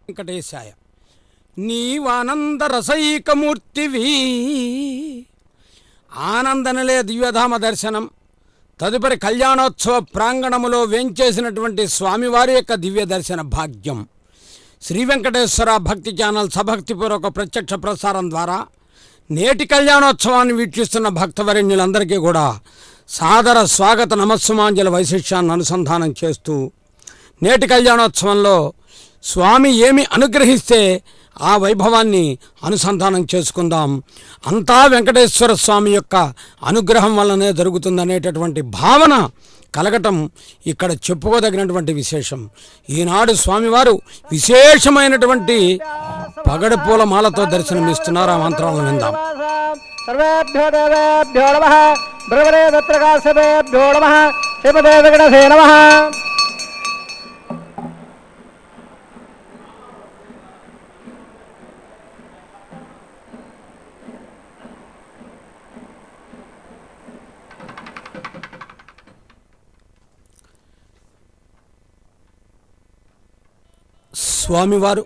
వెంకటేశాయ. నీవానంద రసైకమూర్తివి. ఆనందనలే దివ్యధామ దర్శనం. తదుపరి కళ్యాణోత్సవ ప్రాంగణములో వేంచేసినటువంటి స్వామివారి యొక్క దివ్య దర్శన భాగ్యం శ్రీ వెంకటేశ్వర భక్తి ఛానల్ సభక్తిపూర్వక ప్రత్యక్ష ప్రసారం ద్వారా నేటి కళ్యాణోత్సవాన్ని వీక్షిస్తున్న భక్తవరేణ్యులందరికీ కూడా సాదర స్వాగత నమస్సుమాంజల వైశిష్యాన్ని అనుసంధానం చేస్తూ నేటి కళ్యాణోత్సవంలో స్వామి ఏమి అనుగ్రహిస్తే ఆ వైభవాన్ని అనుసంధానం చేసుకుందాం. అంతా వెంకటేశ్వర స్వామి యొక్క అనుగ్రహం వల్లనే జరుగుతుందనేటటువంటి భావన కలగటం ఇక్కడ చెప్పుకోదగినటువంటి విశేషం. ఈనాడు స్వామివారు విశేషమైనటువంటి పగడపూల మాలతో దర్శనమిస్తున్నారు. ఆ మంత్రాలను విందాం. సర్వేభ్యో దేవేభ్యో నమః బ్రవరే దత్రకాశేభ్యో నమః శ్రీపదే వెంకటేశే నమః. స్వామివారు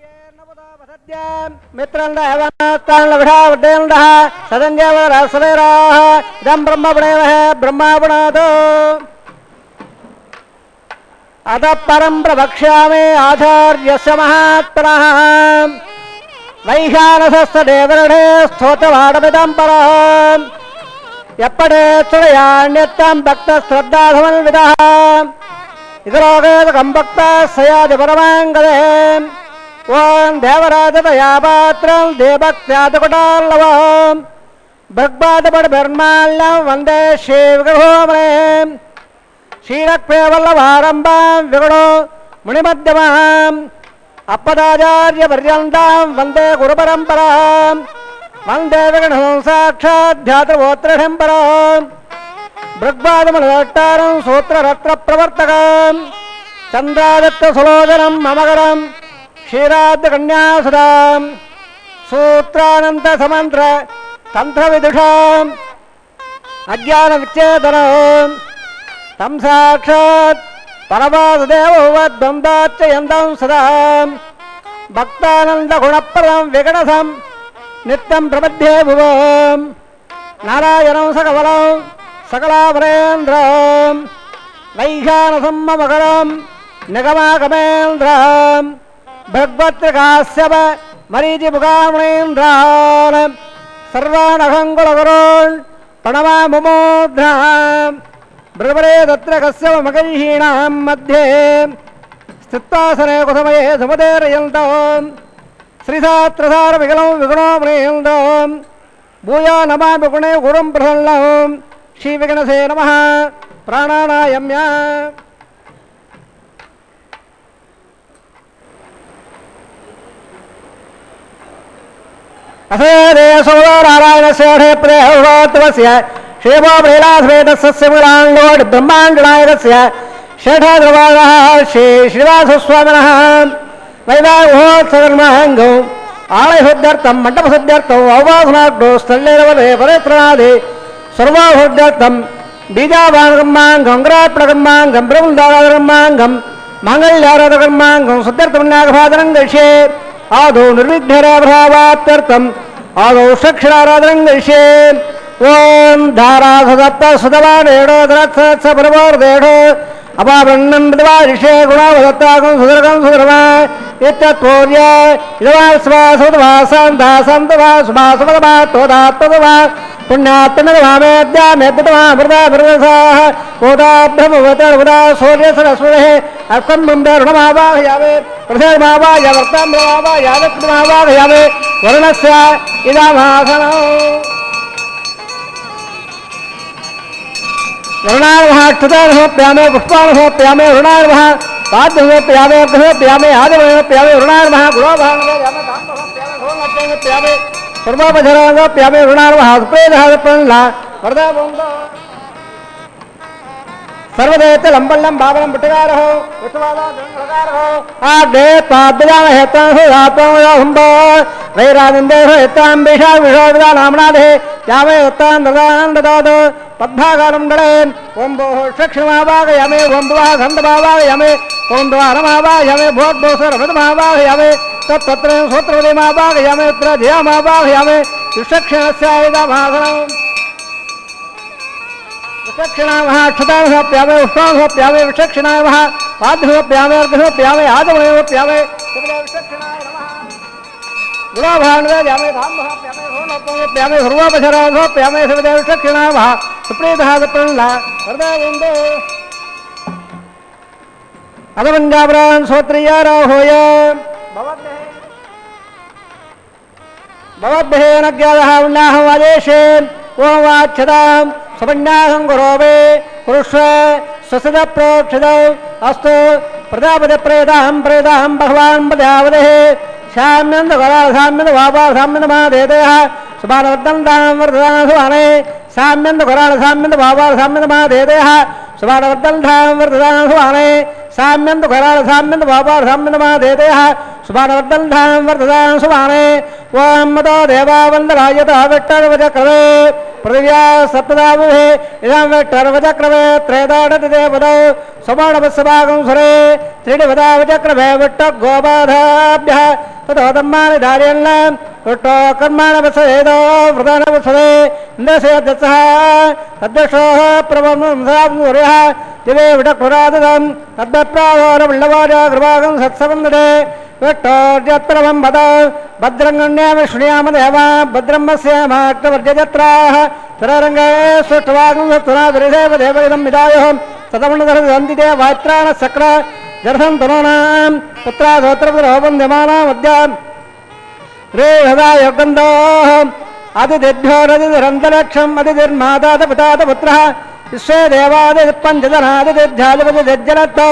అత పరం ప్రవక్ష్యామి ఆచార్యస్య మహాత్మనః వైఖానసస్తదేవరణే స్తోత్రవాడమిదం పరం ఎప్పటే చుడయాణ్యత్తం భక్త శ్రద్ధాసమన్వితః ఇతరోగేదకం భక్త సయాది పరమాంగదే. ఓం దేవరాజతయాపాత్రం దేవక్త్యాతకుటాల్లవం భగ్బాదపడిర్మాల్యం వందే శ్రీ విగ్రహోమనే క్షీరక్వేవల్లవారంభాం విగుణో మునిమధ్యమాం అప్పదాచార్య పర్యంతం వందే గురుపరంపరాం వందే విగ్రహం సాక్షాధ్యాతృవోత్రహం పరాం భృగ్వాదములట్టారం సూత్రరత్న ప్రవర్తకం చంద్రాదత్త సులోచనం మమగరం క్షీరాద్కన్యాసుదాం సూత్రానంత సమంత్ర తంత్ర విదుషాం అజ్ఞాన విచ్ఛేదనం తం సాక్షాత్ పరమాదేవద్వందార్చయంతం సదా భక్తానంద గుణప్రదం విగణసం నిత్యం ప్రపద్యే భువం నారాయణం సకవలం సకలావరేంద్రం వైఖానసమ్మకరం నిగమాగమేంద్రం భగవత్కాశ్యప మరీచిముఖామణేంద్రాన్ సర్వానహంగులగురోన్ ప్రణమాముమోధ్రాం బ్రవరే తత్ర కశ్యప మగర్హీణాం మధ్యే స్థిత్వాసనే కుసమయే సుమదేరయంతం శ్రీసాత్రసార విగలం విగుణోమణేంద్రం భూయా నమామి గుణే గురుం ప్రసన్నం శ్రీ విగణసే నమః. ప్రాణానాయమ్య అసేదేశోనారాయణస్య ప్రేహోత్వస్య క్షేమో ప్రేలాస్వేదస్య మూలాంలోడ్ బ్రహ్మాండనాయకస్య శేషాద్రవాదః శ్రీ శ్రీనివాసస్వామినః వైవాహోత్సవర్మాంగం ఆలయశుద్ధ్యర్థం మండపశుద్ధ్యర్థం అవవాసనాగ్నో స్థల్లేరవలే పరేత్రణాది సర్వాహుద్ధ్యర్థం బీజావానకర్మాంగం గ్రాప్ణకర్మాంగం బ్రహ్మదారాధకర్మాంగం మాంగళ్యారాధకర్మాంగం శుద్ధ్యర్థం గడిషే ఆదౌ నిర్విఘ్నరాభావాప్త్యర్థం ఆదౌ షక్షరారాధనం గడిషే. ఓం ధారాసప్త సుధవానేడో ద్రత్స పురవోర్దేఢో అపావృన్నం విధవారిషే గుణావదత్తాకం సుదరకం సుదరమా ఇత్యూర్య ఇదవాస్వాసంతవా సుభాసుమతమా తోదాత్మతమా పుణ్యాత్మేద్యామేద్యమామృతామృతసాః కోదాభ్రమవతరుదా సూర్యసరస్వతే అర్కం రుణమావాహయామే ప్రసేమావాయవర్తామృమావాయాలక్ష్మావాహయామే వరుణస్య ఇదమాసనం వరుణార్మః పుష్పానుసమర్ప్యామే వరుణార్మః పాద్యమర్ప్యామే అర్ఘ్యమర్ప్యామే ఆదిమర్ప్యామే వరుణార్మః గుణోభాంగయామే సర్వోపచరాంగప్యామే వరుణార్మః సుప్రేదః వరదా सर्वदेत लंबल्लम बाबलम पुटगारहो विष्णुवादा जंगलगारहो आगे पाद्याम हेतां हो रातों हुंबो वैरानंदे हो हेतां बिशा विशोदा नामनादे यामे उत्तां ददान ददादो पद्भागारं गणेन ओम भो शक्षमावागयामे ओम भवा गंधमावागयामे ओम द्वारमावागयामे भोद्भोसर रमदमावागयामे तत्र सोत्रवदेमावागयामे उत्र धियामावागयामे विशक्षणस्यायदाभासनम् विचक्षणाय वहाँ क्षताय प्यावे उष्णाय प्यावे विचक्षणाय वहाँ पाद्य प्यावे अर्घ प्यावे आदमय प्यावे विचक्षणाय नमः गुणाभान्वे प्यावे धाम प्यावे होनोपमे प्यावे सर्वोपचराय प्यावे सर्वदेव विचक्षणाय वहाँ सुप्रीतः विप्रल्ला हृदयेन्दे अदमञ्जावरान् सोत्रियारोहोय भवद्भ्यः नज्ञादः उन्नाहं वादेशे ओम वाच्छदाम् सुपन्यासं गुरोवे पुरुष स्वसद प्रोक्षित अस्तु प्रजापति प्रेदाहं भगवान् प्रजापतिः श्याम्यन्द गराल साम्यन्द वापा साम्यन्द महादेदयः सुभानवर्धनदां वर्धदां सुभाने साम्यन्द गराल साम्यन्द वापा साम्यन्द महादेदयः सुभानवर्धनदां वर्धदां सुभाने साम्यन्द गराल साम्यन्द वापा साम्यन्द महादेदयः सुभानवर्धनदां वर्धदां सुभाने ओम मदो देवा वन्दरायतः विट्टर्वचक्रवे पृथिव्या सप्तदामुहे इदं विट्टर्वचक्रवे त्रयदाडतिदेवदौ समाणवत्सभागं सुरे त्रीडिवदावचक्रवे विट्टगोबाधाभ्यः ततो धम्मानि धार्यन् विट्टो कर्माणवत्सवेदो वृदानवत्सवे इन्द्रस्यदत्सः तद्दशोः प्रबन्धंसाप्सूर्यः दिवे विटक्पुराददं तद्दप्रादोरवल्लवाज कृपागं सत्सवन्दते विट्टोर्यत्रवं वद भद्रङ्गण्या विष्णुयाम देवा भद्रं वस्यामाक्तवर्जयत्राः तररङ्गे सुष्ठवागं सत्तुनादुरिदेव देवगिदं विदायोः सतमण्डधरन्ति वात्राणचक्र जर्धं तनूनां पुत्राधोत्रवन्दमानामद्याम् रे हदा योगन्धोः अतिदिभ्योरतिरन्तरिक्षम् अतिर्मातातपितातपुत्रः विश्वे देवादिपञ्चजनादिध्यादिपतिजनत्तौ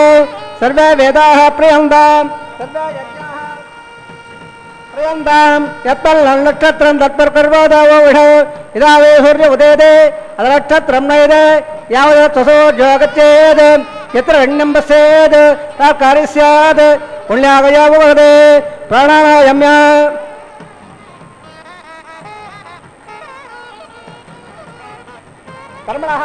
सर्वे वेदाः प्रियन्ताम् सर्वे यज्ञाः प्रियन्ताम् यत्पल्लक्षत्रं तत्पर्कर्वोदवो विषौ यदा वे सूर्य उदेदे अदनक्षत्रं नयदे यावदत्सो जोगच्छेत् यत्र रण्यं पश्येत् तत्कार्यं स्यात् पुण्यागयो भवते प्राणायाम्य कर्मणः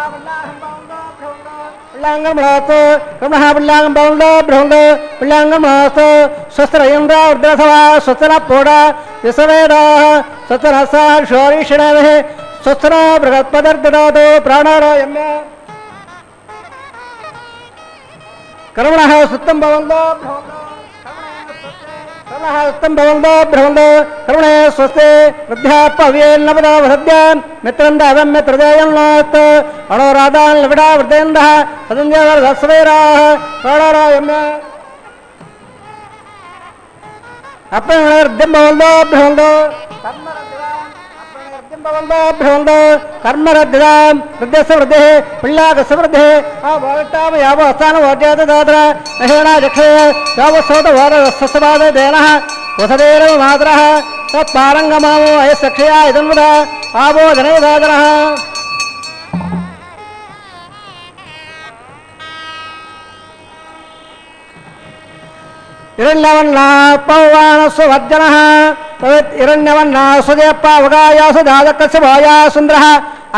पुल्लाङ्गं भ्रवतो कर्मणः पुल्लाङ्गं भवन्तो भ्रवन्तो पुल्लाङ्गं भवस्तो स्वस्त्रयन्द्र रुद्रसवा स्वस्त्रपोडा विश्ववेदाः स्वस्त्रहस्ता शौरिषणः स्वस्त्र बृहत्पदर्ददातो प्राणायाम्य कर्मणः सुत्तं भवन्तो भ्रवन्तो कर्मणः सुत्तं भवन्तो भ्रवन्तो कर्मणे स्वस्ते वृद्ध्यापव्येन्नपदा वसद्यान् मित्रं दैवं मित्रदेयन्नात् अणोराधान् लविडा वृद्धेन्दः सदञ्जवरधस्वेराः प्राणायाम्य अपणर्द्यं भवन्तो भ्रवन्तो भ्रवन्तो कर्मरद्धिदां वृद्धस्य वृद्धिः पिल्लाकस्य वृद्धिः आभवट्टाम यावस्थानवोज्यतदात्र महेणाजक्षे यावत्सोतवादस्सबाधदेनः वसदेरव मातरः तत्पारङ्गमामो अयसक्षया इदन्वद आबोधनैदादनः हिरण्यवन्ना पौवाणस्य वज्जनः हिरण्यवन्ना सुदेपावगायासु दादकस्य भोया सुन्दरः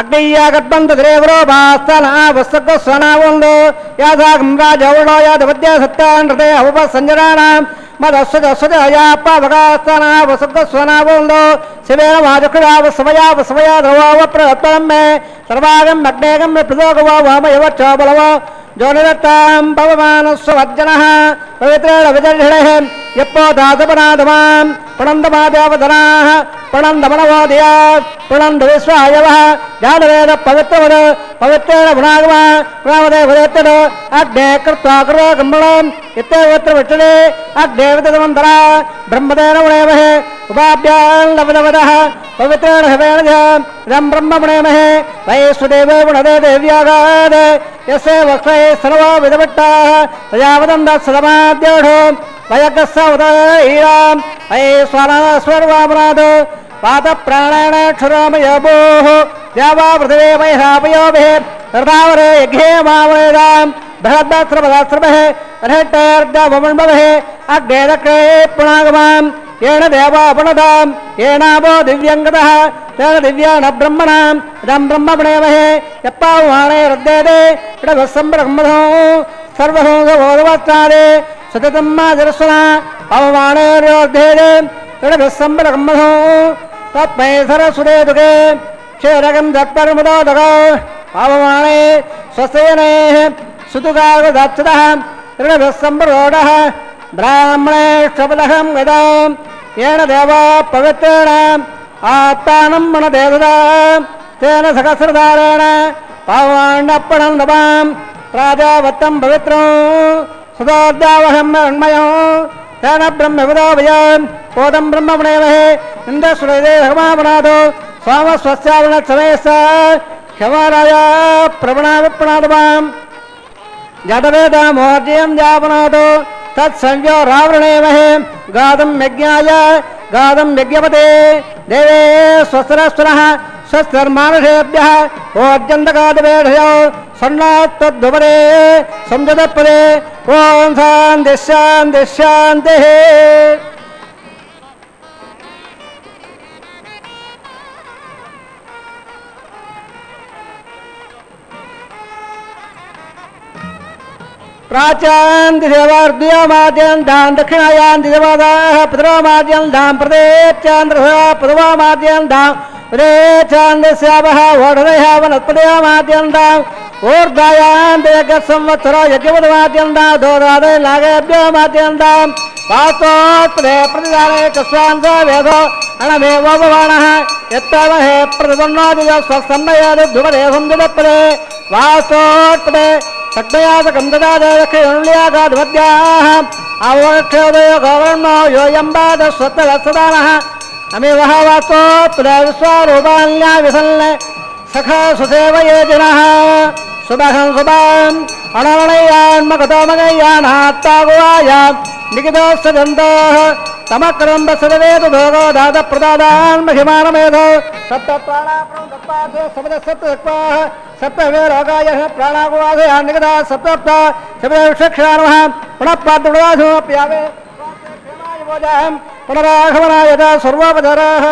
अग्निया गद्बन्धद्रेवरो भास्तना वस्तकस्वनावन्दो यासागं राजौडो यादवद्या सत्यानृते अवपसञ्जनानां मदस्वदस्वदयापावगास्तना वस्तकस्वनावन्दो शिवेन वाजकृडावस्वया वस्वया द्रवावप्रतलं मे सर्वागं अग्नेगं मे प्रदोगवा वामयवच्च बलवा जोनिरत्तां पवमानस्य वज्जनः पवित्रेण विदर्शणः यप्पो दातपनादमां प्रणन्दमाद्यावधनाः प्रणन्दमनवोदया प्रणन्दविश्वायवः जानवेद पवित्रवद पवित्रेण गुणागमा गुणावदे वदेत्तद अग्ने कृत्वा कृतगम्बणम् इत्येवत्र विष्टने अग्ने विदधमन्तरा ब्रह्मदेन गुणेमहे उपाभ्यां लवदवदः पवित्रेण हवेन इदं ब्रह्ममुणेमहे वैश्वदेवे गुणदे देव्यागाद यस्य वक्षे सर्वो विदवट्टाः तयावदन्दत्सदमाद्योढो वयकस्य उदयीराम् ऐश्वरस्वर्वामनाद पादप्राणेन क्षुरामयभोः द्यावा पृथिवे वैरापयोभिः कृतावरे यज्ञे मावरेदां बृहद्भस्त्रपदास्त्रभः रहितैर्दवमण्डभः अग्ने दक्रे पुणागमां येन देवापणतां येनावो दिव्यङ्गतः तेन दिव्यान ब्रह्मणां इदं ब्रह्मपणेमहे यप्पावमाणे रद्देदे इडभस्सम्ब्रह्मधो सर्वसंसबोधवस्त्रादे सततं माजरस्वना पवमाणेर्योर्धेदे इडभस्सम्ब्रह्मधो तत्मै सरस्वते दुगे क्षेरकं दत्पर्मुदोदक पावमाणे स्वस्तेनेः सुतुकागदक्षतः ऋणभस्सम्प्रोढः ब्राह्मणे शपदहं गदां येन देवा पवित्रेण आत्मानं मनदेवता तेन सहस्रधारेण पावाण्डप्पणं नवां प्राजावत्तं पवित्रं सदाद्यावहं मृण्मयो तेन ब्रह्मविदाभयान् पोदं ब्रह्मपणेमहे इन्द्रसुरदे हमापणादो स्वामस्वस्यावरणसमयस्य क्षमाराय प्रवणाविप्रणादवाम् जडवेदामोर्जयं जापनादो तत्संज्ञो रावृणेमहे गादं यज्ञाय गादं यज्ञपते देवे स्वस्तिरस्वनः स्वस्तिर्मानुषेभ्यः ओर्जन्तकादिवेढयो सन्नात्तद्वपदे संजतपदे ॐ शान्तिः शान्तिः शान्तिः। प्राच्यां दिशवार्द्यमाद्यं दां दक्षिणायां दिशवादाः पदवामाद्यं दां प्रदेशान्द्रः पदवामाद्यं दां प्रदेशान्द्रस्यावः वोढदयः वनस्पदयामाद्यं दां ऊर्ध्वायां देयगत्संवत्सरो यज्ञपदमाद्यं दां दोरादय नागेभ्योमाद्यं दां वास्तोत्पदे प्रतिदाने कस्वांस वेदो अणमेवोपवाणः यत्तमहे प्रतिपन्नोदिजः स्वस्तन्नयादिध्रुवदे संजतपदे वास्तोत्पदे सग्नयासकं ददादक्षिणुल्यागाधिपत्याः आवक्षोदयो गौरण्यो योऽयम्बादस्वत्तलत्सदानः अमेवः वास्तोत्पदे विश्वारूपान्या विसल्ल सखा सुसेवये जनः शुभहं शुभम् अणरणयान्मगतोमगयानात्तागुवायां निगितोऽस्सदन्तः तमक्रम्ब सदवेतु भोगो दातप्रदादान् महिमानमेधो सप्तप्राणाप्रणं दत्पादो सप्तसप्तक्वाः सप्तवेरोगायः प्राणागुवादयान् निगताः सप्तप्त सप्तविषक्षाणवः पुनः पादुडाधोऽप्यावे क्षेमायुवोजाहं पुनरागमनाय सर्वोपधराः।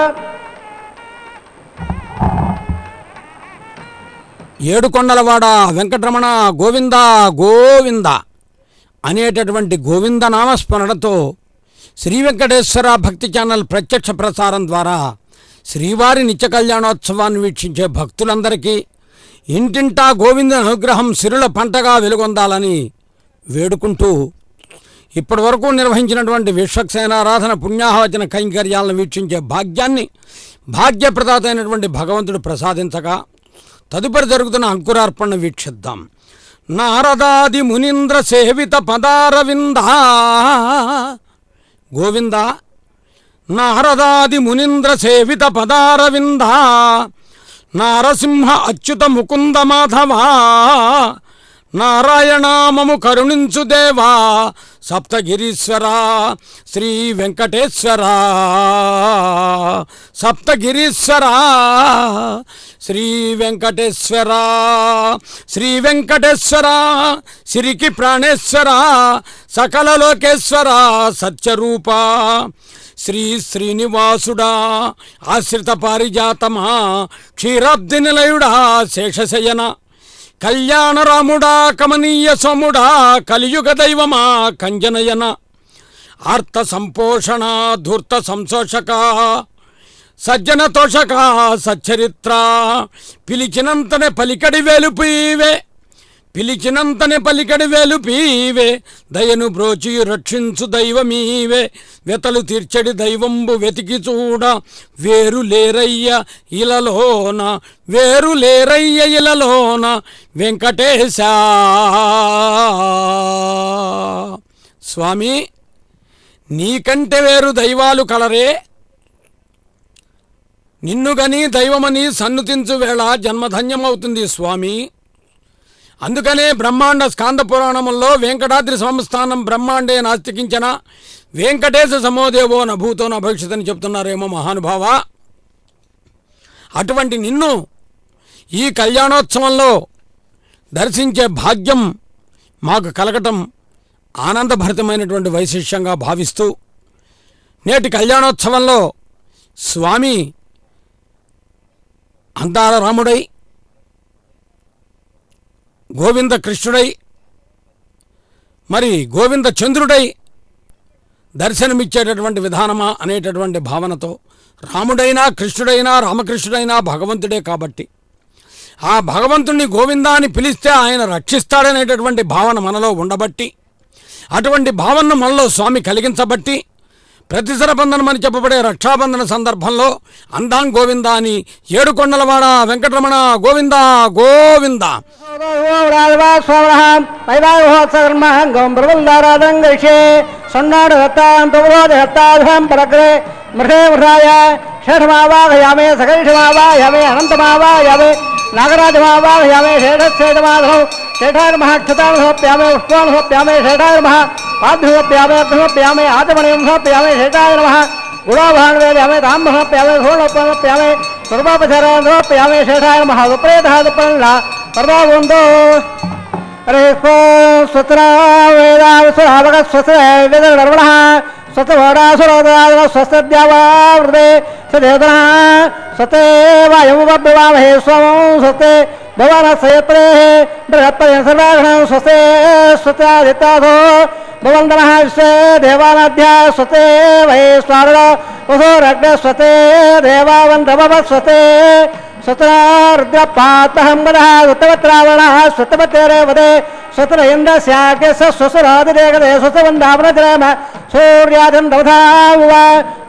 ఏడుకొండలవాడ వెంకటరమణ గోవింద గోవింద అనేటటువంటి గోవింద నామస్మరణతో శ్రీ వెంకటేశ్వర భక్తి ఛానల్ ప్రత్యక్ష ప్రసారం ద్వారా శ్రీవారి నిత్య కళ్యాణోత్సవాన్ని వీక్షించే భక్తులందరికీ ఇంటింటా గోవింద అనుగ్రహం సిరుల పంటగా వెలుగొందాలని వేడుకుంటూ ఇప్పటివరకు నిర్వహించినటువంటి విశ్వక్సేనారాధన పుణ్యాహవచన కైంకర్యాలను వీక్షించే భాగ్యాన్ని భాగ్యప్రదాత అయినటువంటి భగవంతుడు ప్రసాదించగా తదుపరి జరుగుతున్న అంకురార్పణ వీక్షిద్దాం. నారదాది మునీంద్ర సేవిత పదారవింద గోవింద నారదాది మునీంద్ర సేవిత పదారవింద నారసింహ అచ్యుత ముకుంద మాధవా నారాయణామము కరుణించు దేవా సప్తగిరీశ్వర శ్రీ వెంకటేశ్వర సప్తగిరీశ్వర శ్రీ వెంకటేశ్వర శ్రీ వెంకటేశ్వర సిరికి ప్రాణేశ్వర సకల లోకేశ్వర సత్యరూప శ్రీ శ్రీనివాసుడా ఆశ్రిత పారిజాతమా క్షీరాబ్ది నిలయుడా శేషశయన కళ్యాణరాముడా కమనీయ సోముడా కలియుగ దైవమా కంజనయన ఆర్త సంపోషణ ధూర్త సంశోషక సజ్జన తోషక సచ్చరిత్ర పిలిచినంతనే పలికడి వేలుపీవే పిలిచినంతనే పలికడి వేలుపీవే దయను బ్రోచి రక్షించు దైవమీవే వెతలు తీర్చడి దైవంబు వెతికి చూడ వేరు లేరయ్య ఇలలోన వేరు లేరయ్య ఇలలోన వెంకటేశ స్వామి నీకంటే వేరు దైవాలు కలరే నిన్నుగని దైవమని సన్నుతించు వేళ జన్మధన్యమవుతుంది స్వామి. అందుకనే బ్రహ్మాండ స్కాంద పురాణముల్లో వెంకటాద్రి సంస్థానం బ్రహ్మాండే నాస్తికించిన వెంకటేశ సమోదేవో నభూతో నా భవిష్యత్తని చెప్తున్నారేమో మహానుభావ. అటువంటి నిన్ను ఈ కళ్యాణోత్సవంలో దర్శించే భాగ్యం మాకు కలగటం ఆనందభరితమైనటువంటి వైశిష్యంగా భావిస్తూ నేటి కళ్యాణోత్సవంలో స్వామి అందాల రాముడై గోవింద కృష్ణుడై మరి గోవింద చంద్రుడై దర్శనమిచ్చేటటువంటి విధానమా అనేటటువంటి భావనతో రాముడైనా కృష్ణుడైనా రామకృష్ణుడైనా భగవంతుడే కాబట్టి ఆ భగవంతుణ్ణి గోవిందా అని పిలిస్తే ఆయన రక్షిస్తాడనేటటువంటి భావన మనలో ఉండబట్టి అటువంటి భావనను మనలో స్వామి కలిగించబట్టి ప్రతిసర బంధనం అని చెప్పబడే రక్షాబంధన సందర్భంలో అందాం గోవింద అని ఏడుకొండలవాడ వెంకటరమణ గోవింద గోవింద షఠమావాహయామే సకలిషమావాహయామే అనంతమావాహయామే నాగరాజమావాహయామే షేఠశ్చేటమాధవం షేఠార్మహాక్షతాన్ సమర్ప్యామే పుష్పాన్ సమర్ప్యామే షేఠాయ నమః పాద్యం సమర్ప్యామే అగ్ని సమర్ప్యామే ఆచమనీయం సమర్ప్యామే షేఠాయ నమః గుణాభాన్వేద్యామే తాంబ సమర్ప్యామే సోణోపం సమర్ప్యామే స్వర్వాపచారాన్ సమర్ప్యామే షేఠాయ నమః విప్రేతః దుఃపల్ల సర్వాభవంతో హరి స్వస్ర వేదావసురావక స్వస్ర వేదర్వణః స్వస్వరాసురోదాద స్వస్త్యావావృతే సదేవతః సతే వాయముపభ్యవామహే స్వమం సతే భవానస్యత్రే బృహత్పర్య సర్వాగణం స్వస్తే స్వత్యాదిత్యాధో భవంతనః విశ్వే దేవానాధ్యా స్వతే వహేశ్వర వసోరగ్న స్వతే దేవావంతమవ స్వతే స్వత్ర రుద్రపాతహం వదః ఉత్తమత్రావణః స్వత్తమత్తేరేవదే స్వత్ర ఇంద్రస్యాగ్య స్వసురాదిరేగదే స్వస్తవందావనద్రామ సూర్యాదం దవధావ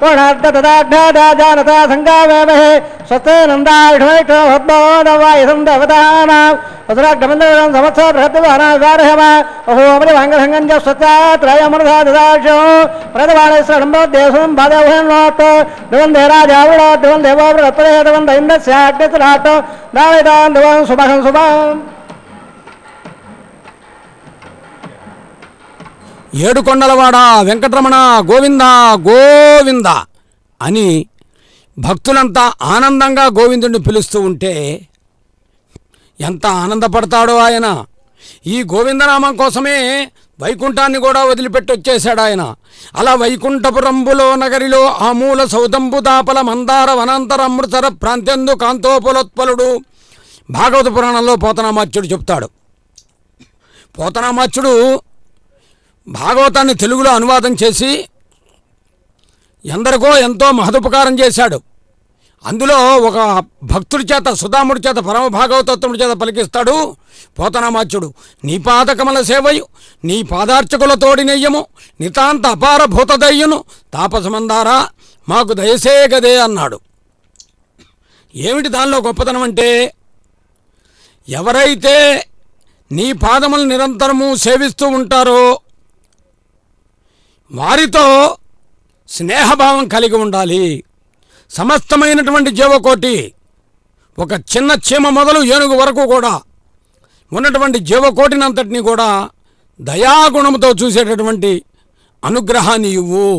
పూర్ణార్ధదాఢాజానత సంగావేమహే స్వస్తే నందాయుధమైక్రోద్భోదవాయుధం దవదానాం వసురాగ్రమందరం సంవత్సర బృహద్వానాగారహమ అహోమరి వాంగసంగం చ స్వత్యాత్రయమనధా దదాశో ప్రదవాణేశ్వరంభోద్దేశం బాధవహన్నోత్ దివందే రాజావృణ దివం దేవో బృహత్పరే దివం దైంద్రస్యాగ్నితురాట్ దావేదాన్ దివం శుభం శుభం. ఏడుకొండలవాడ వెంకటరమణ గోవింద గోవింద అని భక్తులంతా ఆనందంగా గోవిందుడిని పిలుస్తూ ఉంటే ఎంత ఆనందపడతాడో ఆయన. ఈ గోవిందనామం కోసమే వైకుంఠాన్ని కూడా వదిలిపెట్టి వచ్చేశాడు ఆయన. అలా వైకుంఠపురంబులో నగరిలో ఆమూల సౌదంబు దాపల మందార వనాంతర అమృతర ప్రాంత్యందు కాంతోపులోత్పలుడు భాగవత పురాణంలో పోతనామాచ్యుడు చెప్తాడు. పోతనామాచ్యుడు భాగవతాన్ని తెలుగులో అనువాదం చేసి ఎందరికో ఎంతో మహదుపకారం చేశాడు. అందులో ఒక భక్తుడి చేత సుధాముడి చేత పరమ భాగవతోత్తముడి చేత పలికిస్తాడు పోతనామాచ్యుడు. నీ పాదకమల సేవయు నీ పాదార్చకుల తోడి నెయ్యము నితాంత అపార భూతదయ్యును తాపసమందారా మాకు దయసే గదే అన్నాడు. ఏమిటి దానిలో గొప్పతనం అంటే, ఎవరైతే నీ పాదములు నిరంతరము సేవిస్తూ ఉంటారో వారితో స్నేహభావం కలిగి ఉండాలి. సమస్తమైనటువంటి జీవకోటి, ఒక చిన్న చీమ మొదలు ఏనుగు వరకు కూడా ఉన్నటువంటి జీవకోటినంతటినీ కూడా దయాగుణముతో చూసేటటువంటి అనుగ్రహాన్ని ఇవ్వు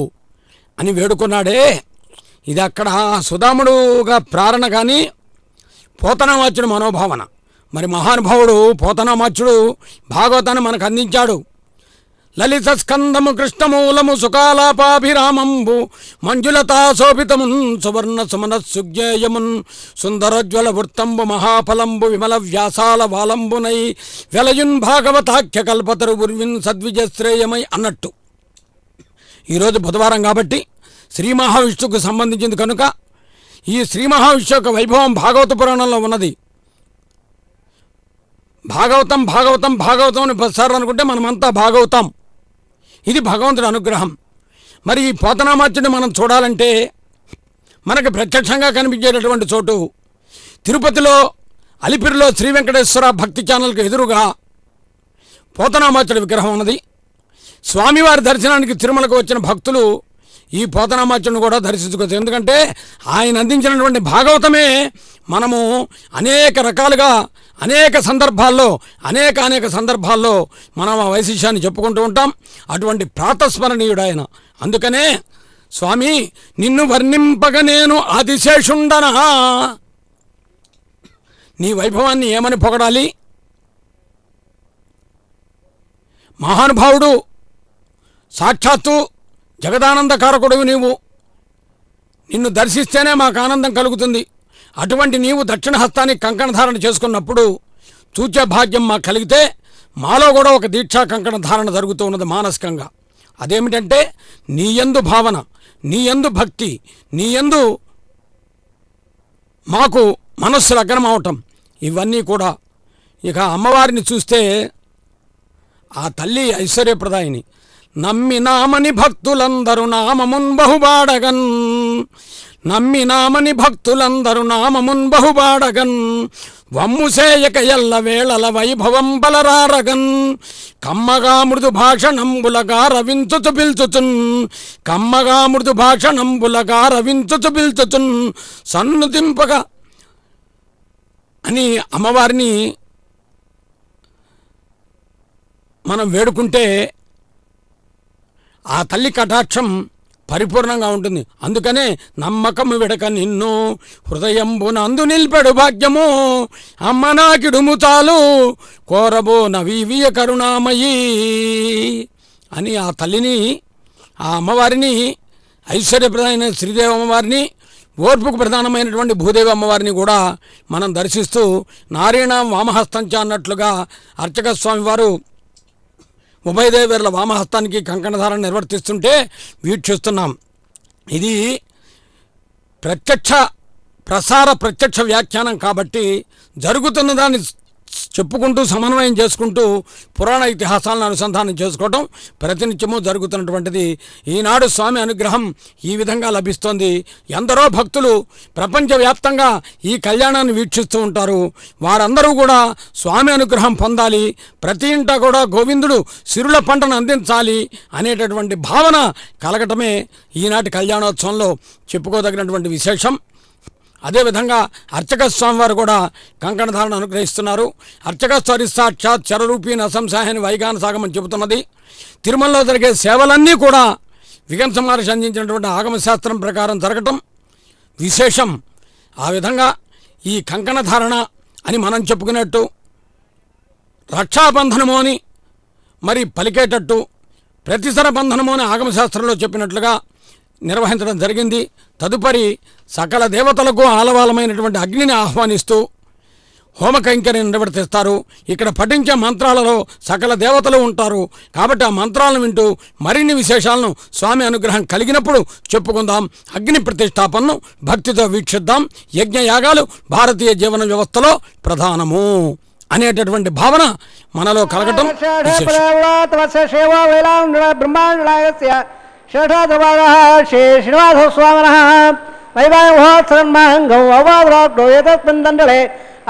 అని వేడుకున్నాడే. ఇది అక్కడ సుధాముడుగా ప్రేరణ కానీ పోతనామాచ్యుడు మనోభావన. మరి మహానుభావుడు పోతనామాచ్యుడు భాగవతాన్ని మనకు అందించాడు. లలిత స్కందము కృష్ణమూలము సుకాలాపాభిరామంబు మంజులతా శోభితమున్ సువర్ణ సుమన సుజ్ఞేయమున్ సుందరోజ్వల వృత్తంబు మహాఫలంబు విమల వ్యాసాల వాలంబునై వెలయున్ భాగవతాఖ్య కల్పతరు ఉర్విన్ సద్విజశ్రేయమై అన్నట్టు. ఈరోజు బుధవారం కాబట్టి శ్రీ మహావిష్ణువుకు సంబంధించింది కనుక ఈ శ్రీ మహావిష్ణు యొక్క వైభవం భాగవత పురాణంలో ఉన్నది. భాగవతం భాగవతం భాగవతం అని బస్సారు అనుకుంటే మనమంతా భాగవతం. ఇది భగవంతుడి అనుగ్రహం. మరి ఈ పోతనామాచ్యుడిని మనం చూడాలంటే మనకు ప్రత్యక్షంగా కనిపించేటటువంటి చోటు తిరుపతిలో అలిపిరిలో శ్రీ వెంకటేశ్వర భక్తి ఛానల్కి ఎదురుగా పోతనామాచ్యుడి విగ్రహం ఉన్నది. స్వామివారి దర్శనానికి తిరుమలకు వచ్చిన భక్తులు ఈ పోతనామాచ్యుడిని కూడా దర్శించుకోవచ్చు. ఎందుకంటే ఆయన అందించినటువంటి భాగవతమే మనము అనేక రకాలుగా అనేక సందర్భాల్లో మనం ఆ వైశిష్యాన్ని చెప్పుకుంటూ ఉంటాం. అటువంటి ప్రాతస్మరణీయుడు ఆయన. అందుకనే స్వామి నిన్ను వర్ణింపగ నేను ఆదిశేషుండనా, నీ వైభవాన్ని ఏమని పొగడాలి? మహానుభావుడు, సాక్షాత్తు జగదానందకారకుడు నీవు. నిన్ను దర్శిస్తేనే మాకు ఆనందం కలుగుతుంది. అటువంటి నీవు దక్షిణ హస్తానికి కంకణధారణ చేసుకున్నప్పుడు చూచే భాగ్యం మాకు కలిగితే మాలో కూడా ఒక దీక్షా కంకణ ధారణ జరుగుతూ ఉన్నది మానసికంగా. అదేమిటంటే నీ యందు భావన, నీ యందు భక్తి, నీ యందు మాకు మనస్సు లగ్నం అవటం, ఇవన్నీ కూడా. ఇక అమ్మవారిని చూస్తే ఆ తల్లి ఐశ్వర్యప్రదాయిని. నమ్మినామని భక్తులందరూ నామమున్ బహుబాడగన్, నమ్మినామని భక్తులందరూ నామమున్ బహుబాడగన్, వమ్ముసేయక ఎల్ల వేళల వైభవం బలరారగన్, కమ్మగా మృదు భాషణంబులగా రవించుచు పిల్చుచున్, కమ్మగా మృదు భాషణంబులగా రవించుచు పిల్చుచున్ సన్నుతింపగా అని అమ్మవారిని మనం వేడుకుంటే ఆ తల్లి కటాక్షం పరిపూర్ణంగా ఉంటుంది. అందుకనే నమ్మకము విడక నిన్ను హృదయంబునందు నిల్పెడు భాగ్యము, అమ్మ నాకిడుము చాలు కోరబో నవీవియ కరుణామయీ అని ఆ తల్లిని, ఆ అమ్మవారిని, ఐశ్వర్యప్రదాయమైన శ్రీదేవి అమ్మవారిని, ఓర్పుకు ప్రధానమైనటువంటి భూదేవి అమ్మవారిని కూడా మనం దర్శిస్తూ నారీణాం వామహస్తంచ అన్నట్లుగా అర్చక స్వామి వారు ఉభయదేవేర్ల వామహస్తానికి కంకణధారణ నిర్వర్తిస్తుంటే వీక్షిస్తున్నాం. ఇది ప్రత్యక్ష వ్యాఖ్యానం కాబట్టి జరుగుతున్న దాన్ని చెప్పుకుంటూ సమన్వయం చేసుకుంటూ పురాణ ఇతిహాసాలను అనుసంధానం చేసుకోవటం ప్రతినిత్యము జరుగుతున్నటువంటిది. ఈనాడు స్వామి అనుగ్రహం ఈ విధంగా లభిస్తోంది. ఎందరో భక్తులు ప్రపంచవ్యాప్తంగా ఈ కళ్యాణాన్ని వీక్షిస్తూ ఉంటారు. వారందరూ కూడా స్వామి అనుగ్రహం పొందాలి, ప్రతి ఇంట కూడా గోవిందుడు సిరుల పంటను అందించాలి అనేటటువంటి భావన కలగటమే ఈనాటి కళ్యాణోత్సవంలో చెప్పుకోదగినటువంటి విశేషం. అదేవిధంగా అర్చక స్వామివారు కూడా కంకణధారణ అనుగ్రహిస్తున్నారు. అర్చక స్వారి సాక్షాత్ చరరూపీ నసంసాయని వైగాన సాగమని చెబుతున్నది. తిరుమలలో జరిగే సేవలన్నీ కూడా విగంస మహర్షి అందించినటువంటి ఆగమశాస్త్రం ప్రకారం జరగటం విశేషం. ఆ విధంగా ఈ కంకణధారణ అని మనం చెప్పుకునేట్టు రక్షాబంధనము అని మరి పలికేటట్టు ప్రతిసర బంధనము అని ఆగమశాస్త్రంలో చెప్పినట్లుగా నిర్వహించడం జరిగింది. తదుపరి సకల దేవతలకు ఆలవాలమైనటువంటి అగ్నిని ఆహ్వానిస్తూ హోమ కైంకర్యం నిర్వర్తిస్తారు. ఇక్కడ పఠించే మంత్రాలలో సకల దేవతలు ఉంటారు కాబట్టి ఆ మంత్రాలను వింటూ మరిన్ని విశేషాలను స్వామి అనుగ్రహం కలిగినప్పుడు చెప్పుకుందాం. అగ్ని ప్రతిష్టాపనను భక్తితో వీక్షిద్దాం. యజ్ఞయాగాలు భారతీయ జీవన వ్యవస్థలో ప్రధానము అనేటటువంటి భావన మనలో కలగటం శ్రీనివాసస్వామినః వైవాహోత్సన్మాంగం అవాద్రాగ్డో ఏతస్మిన్దండలే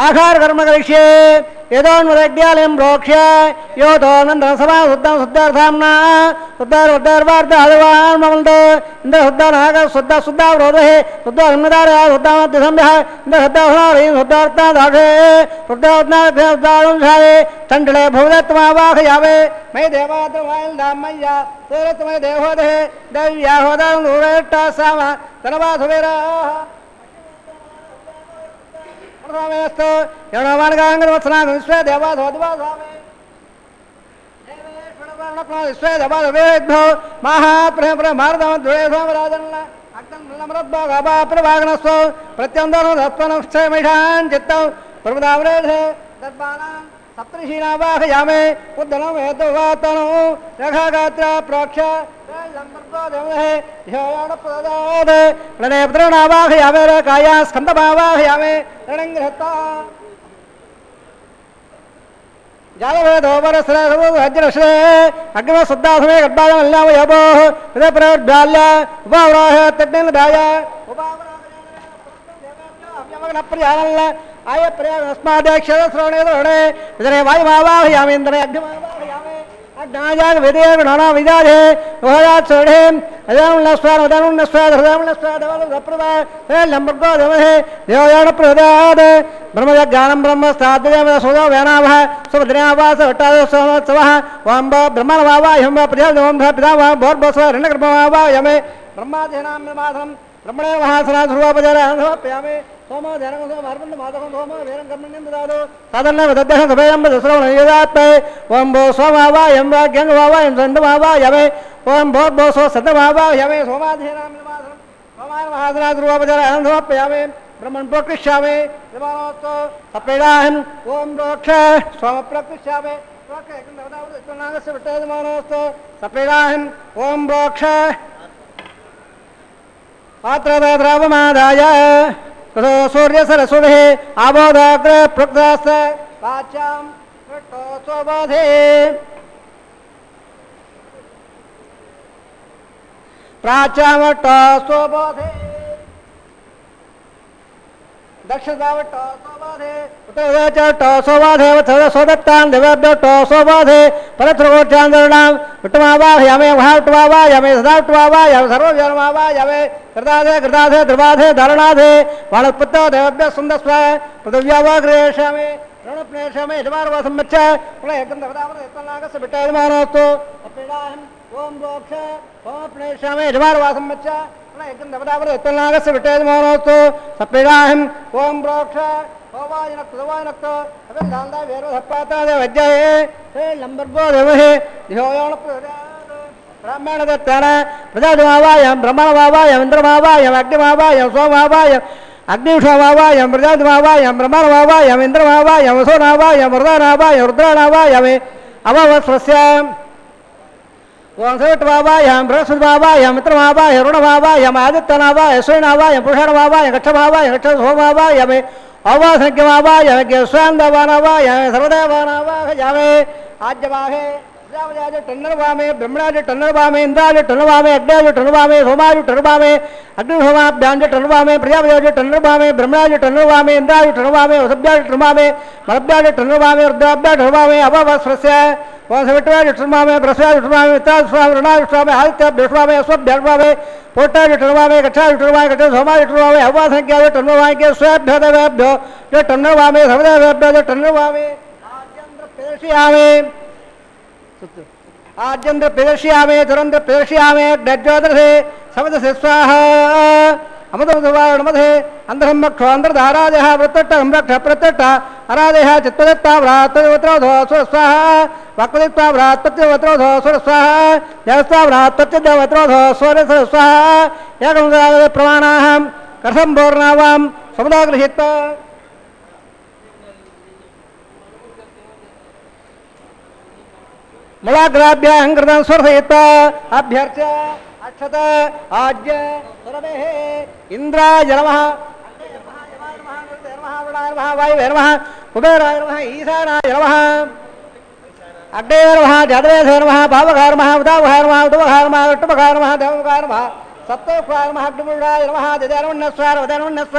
ఆహార కర్మ కరిష్యే యదోన్మదగ్యాలయం ప్రోక్ష్య యోతోనందన సభా శుద్ధం శుద్ధార్థాంనా శుద్ధారుద్ధార్వార్ధావాన్మమంతో ఇంద్ర శుద్ధానాగ శుద్ధావరోధే శుద్ధాన్మదారయ శుద్ధామధ్య సంభ్య ఇంద్ర శుద్ధాహనారీ శుద్ధార్థాదాషే శుద్ధార్థాధారే చండలే భవదత్మావాహయావే మై దేవాద్రవాయల్దామయ్య తేరత్మై దేవోదే దైవ్యాహోదాం దూరేట్టాసామ తనవాసువేరా రామేస్తు యణవానగాంగవత్సనాగ విశ్వే దేవాధోద్వాసామే దేవేశ్వరవర్ణప్రణ విశ్వే దేవాధవేద్భో మహాప్రహప్ర భారతమద్వేషోమరాజన్న అగ్నంలమరద్భోగభాప్రభాగనస్వ ప్రత్యందరం దత్వనశ్చయమిషాన్ చిత్తం ప్రముదావరేధే దద్బానాం సప్తర్షీనావాహయామే ఉద్దనం హేతువాతనం రఘాగాత్ర ప్రోక్ష ప్రణయపుత్రణావాహయామే కాయా స్కందమావాహయామే రణంగ్రహత్తా జాలవేదోపరశ్రే అగ్నిమ శుద్ధాసమే గర్భాలమల్యామయభో హృదయప్రవద్భ్యాల్య ఉపావరాహ తడ్డేయ ఉపావరాహప్రజానల్ల ఆయ ప్రయాస్మాదేక్షరశ్రవణే ఇదనే వాయుమావాహయామేంద్రే అగ్నిమావాహయామే అజ్ఞాజాగ విదే వినానా విజాజే ఓయాత్ సోఢే అజానుల్లస్వార ఉదానుల్లస్వార హృదయముల్లస్వార దవలప్రభా లంబర్గో దవహే దేవయాన ప్రదాద్ బ్రహ్మజ్ఞానం బ్రహ్మ స్థాద్దేవ సోద వేనాభ సుభద్రయావాస వట్టాదోత్సవః వాంబ బ్రహ్మణవావాహ్యం ప్రజాదోం పితావ భోర్భస్వ రణకర్మవావాయమే బ్రహ్మాదేనాం నిర్మాధనం బ్రహ్మణే మహాసనా ధ్రువోపజార అనుభవప్యామే सोमो ध्यानं सोम अर्पण माधवं सोमो वीरं कर्मण्यं ददातु साधनं वदद्यं कपेयं बदश्रवणं यदात्मये ओम भो सोमावायं वाग्यं वावायं सन्दमावायवे ओम भो सो सतमावायवे सोमाधीनां नमासनं सोमाय महादना ध्रुवपजर अनंतमप्यामे ब्रह्मण प्रकृष्यामे देवानोस्तो सपेडाहं ओम रोक्ष सोम प्रकृष्यामे रोक्ष एकं दवदावद इत्तनागस्य विट्टयमानोस्तो सपेडाहं ओम रोक्ष पात्रद्रावमादाय ततो सूर्यसरस्वते आबोधाग्र प्रक्तास्त वाचां कृतोत्सवधे प्राचामटोत्सवधे दक्षदावटोत्सवधे उत्तरचटोत्सवधे वत्सदत्तां देवभ्योत्सवधे परत्रगोचान्दरणां विट्टमावाहयामे महाविट्टमावाहयामे सदाविट्टमावाहयामे सर्वव्यमावाहयामे कृताधे कृताधे ध्रुवाधे धारणाधे वाणत्पत्तो देवभ्यः सुन्दस्व पृथिव्यावाग्रेषामे रणप्नेषामे यजमानवासम्मच्च पुनः दवदावदत्तनागस्य विट्टयमानोऽस्तु अपीडाहं ओम रोक्ष ओमप्नेषामे यजमानवासम्मच्च पुनः दवदावदत्तनागस्य विट्टयमानोऽस्तु सपीडाहं ओम रोक्ष ओवायनक्तो अभिधान्दा वेरधप्पातादे वज्जये हे लम्बर्गो देवहे धियोयोण ब्राह्मण दत्तान प्रजातिमावायं ब्रह्मणमावायं इन्द्रमावायं अग्निमावायं सोमावायं अग्निषमावायं प्रजातिमावायं ब्रह्मणमावायं इन्द्रमावायं वसोनावायं वरदानावायं रुद्रानावायं अववस्वस्य ओम सविट्टमावायं बृहस्पतिमावायं मित्रमावायं रुणमावायं आदित्यनावायं श्रीनावायं पुरुषाणमावायं गच्छमावायं गच्छसोमावायं अवासंख्यमावायं स्वयंदेवानावायं सर्वदेवानावाहयामे आज्यवाहे प्रजापतिराज टन्नरवामे ब्रह्मणाज टन्नरवामे इंद्राज टन्नरवामे अग्निराज टन्नरवामे सोमाज टन्नरवामे अग्निहोमाभ्यां च टन्नरवामे प्रजापतिराज टन्नरवामे ब्रह्मणाज टन्नरवामे इंद्राज टन्नरवामे वसुभ्याज टन्नरवामे मलभ्याज टन्नरवामे रुद्राभ्याज टन्नरवामे अववस्वस्य वसविट्टराज टन्नरवामे बृहस्पतिराज टन्नरवामे मित्राज टन्नरवामे रुणाज टन्नरवामे आदित्याभ्याज टन्नरवामे अश्वभ्याज टन्नरवामे पोटाज टन्नरवामे गच्छाज टन्नरवामे गच्छ सोमाज टन्नरवामे अवसंख्याज टन्नरवामे के स्वभ्यो देवेभ्यो च टन्नरवामे सर्वदेवेभ्यो च टन्नरवामे आद्यन्द्र प्रेषयामे आद्यन्द्र प्रदर्शयामे तुरंत प्रदर्शयामे गज्जोदरसे समदसे स्वाहा अमदमधुवाणमधे अंधरं मक्षो अंधरधारादेह वृत्तट्टं रक्ष प्रत्यट्ट अरादेह चित्तदत्ता व्रातवत्रोधो सुर स्वाहा वक्तदित्वा व्रातत्यवत्रोधो सुर स्वाहा जगस्ता व्रातत्यवत्रोधो सुर स्वाहा एकं प्रमाणाहं कथं बोर्णावां समुदागृहीत मुलाग्राभ्यां स्वर्धयित अभ्यर्च अक्षत आज्य सुरभेः इंद्राय नमः वायुवे नमः कुबेराय नमः ईशानाय नमः अग्ने नमः जातवेदे नमः पावकाय नमः उदावकाय नमः उदवकाय नमः विष्णुपकाय नमः देवकाय नमः सप्तकाय नमः अग्निमुण्डाय नमः दिदानवन्नस्वार वदनवन्नस्व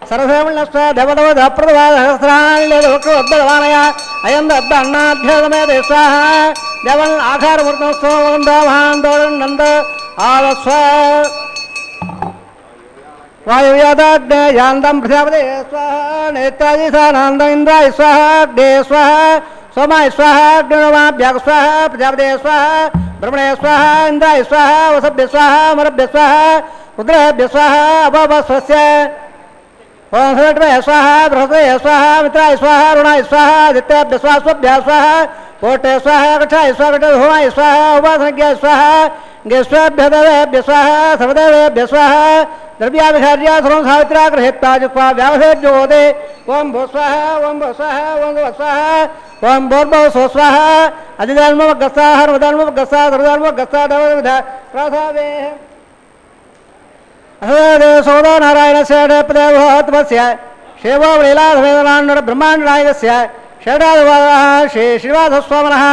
सरसवन्नस्व देवदवदप्रदवादहस्राणिलेदवक्रोद्भवानय अयं दद्द अन्नाभ्यगमे देशाः देवन् आधारमूर्तमस्व वन्दभान्दोळन् नन्द आलस्व वायुव्यादाग्ने यान्दं प्रजापते स्वाहा नेत्रादि सानन्दं इन्द्राय स्वाहा अग्ने स्वाहा सोमाय स्वाहा अग्निर्वाभ्याग स्वाहा प्रजापते स्वाहा ब्रह्मणे स्वाहा इंद्राय स्वाहा वसभ्य स्वाहा मरभ्य स्वाहा रुद्रभ्य स्वाहा अभवस्वस्य ओम सविट्रय स्वाहा बृहस्पतये स्वाहा मित्राय स्वाहा रुणाय स्वाहा आदित्याभ्य स्वाहा स्वभ्य स्वाहा पोटे स्वाहा कक्षाय स्वाहा कक्षहोमाय स्वाहा उपासनज्ञाय स्वाहा गेष्वेभ्य देवेभ्य स्वाहा सर्वदेवेभ्य स्वाहा द्रव्याभिषार्या सर्वं सावित्रा गृहीत्वा जुह्वा व्यावसेज्योदे ओम भो स्वाहा ओम भो स्वाहा ओम भो स्वाहा ओम भोर्भो सो स्वाहा अधिदान्मवगस्सा हर्वदान्मवगस्सा सर्वदान्मवगस्सा देवविधा प्रसावेः अहदेव सोदो नारायणस्य पदेवोत्पस्य शिवो लीलाधवेदनान्नर ब्रह्माण्डनायकस्य षडादिवादः श्री श्रीवासस्वामिनः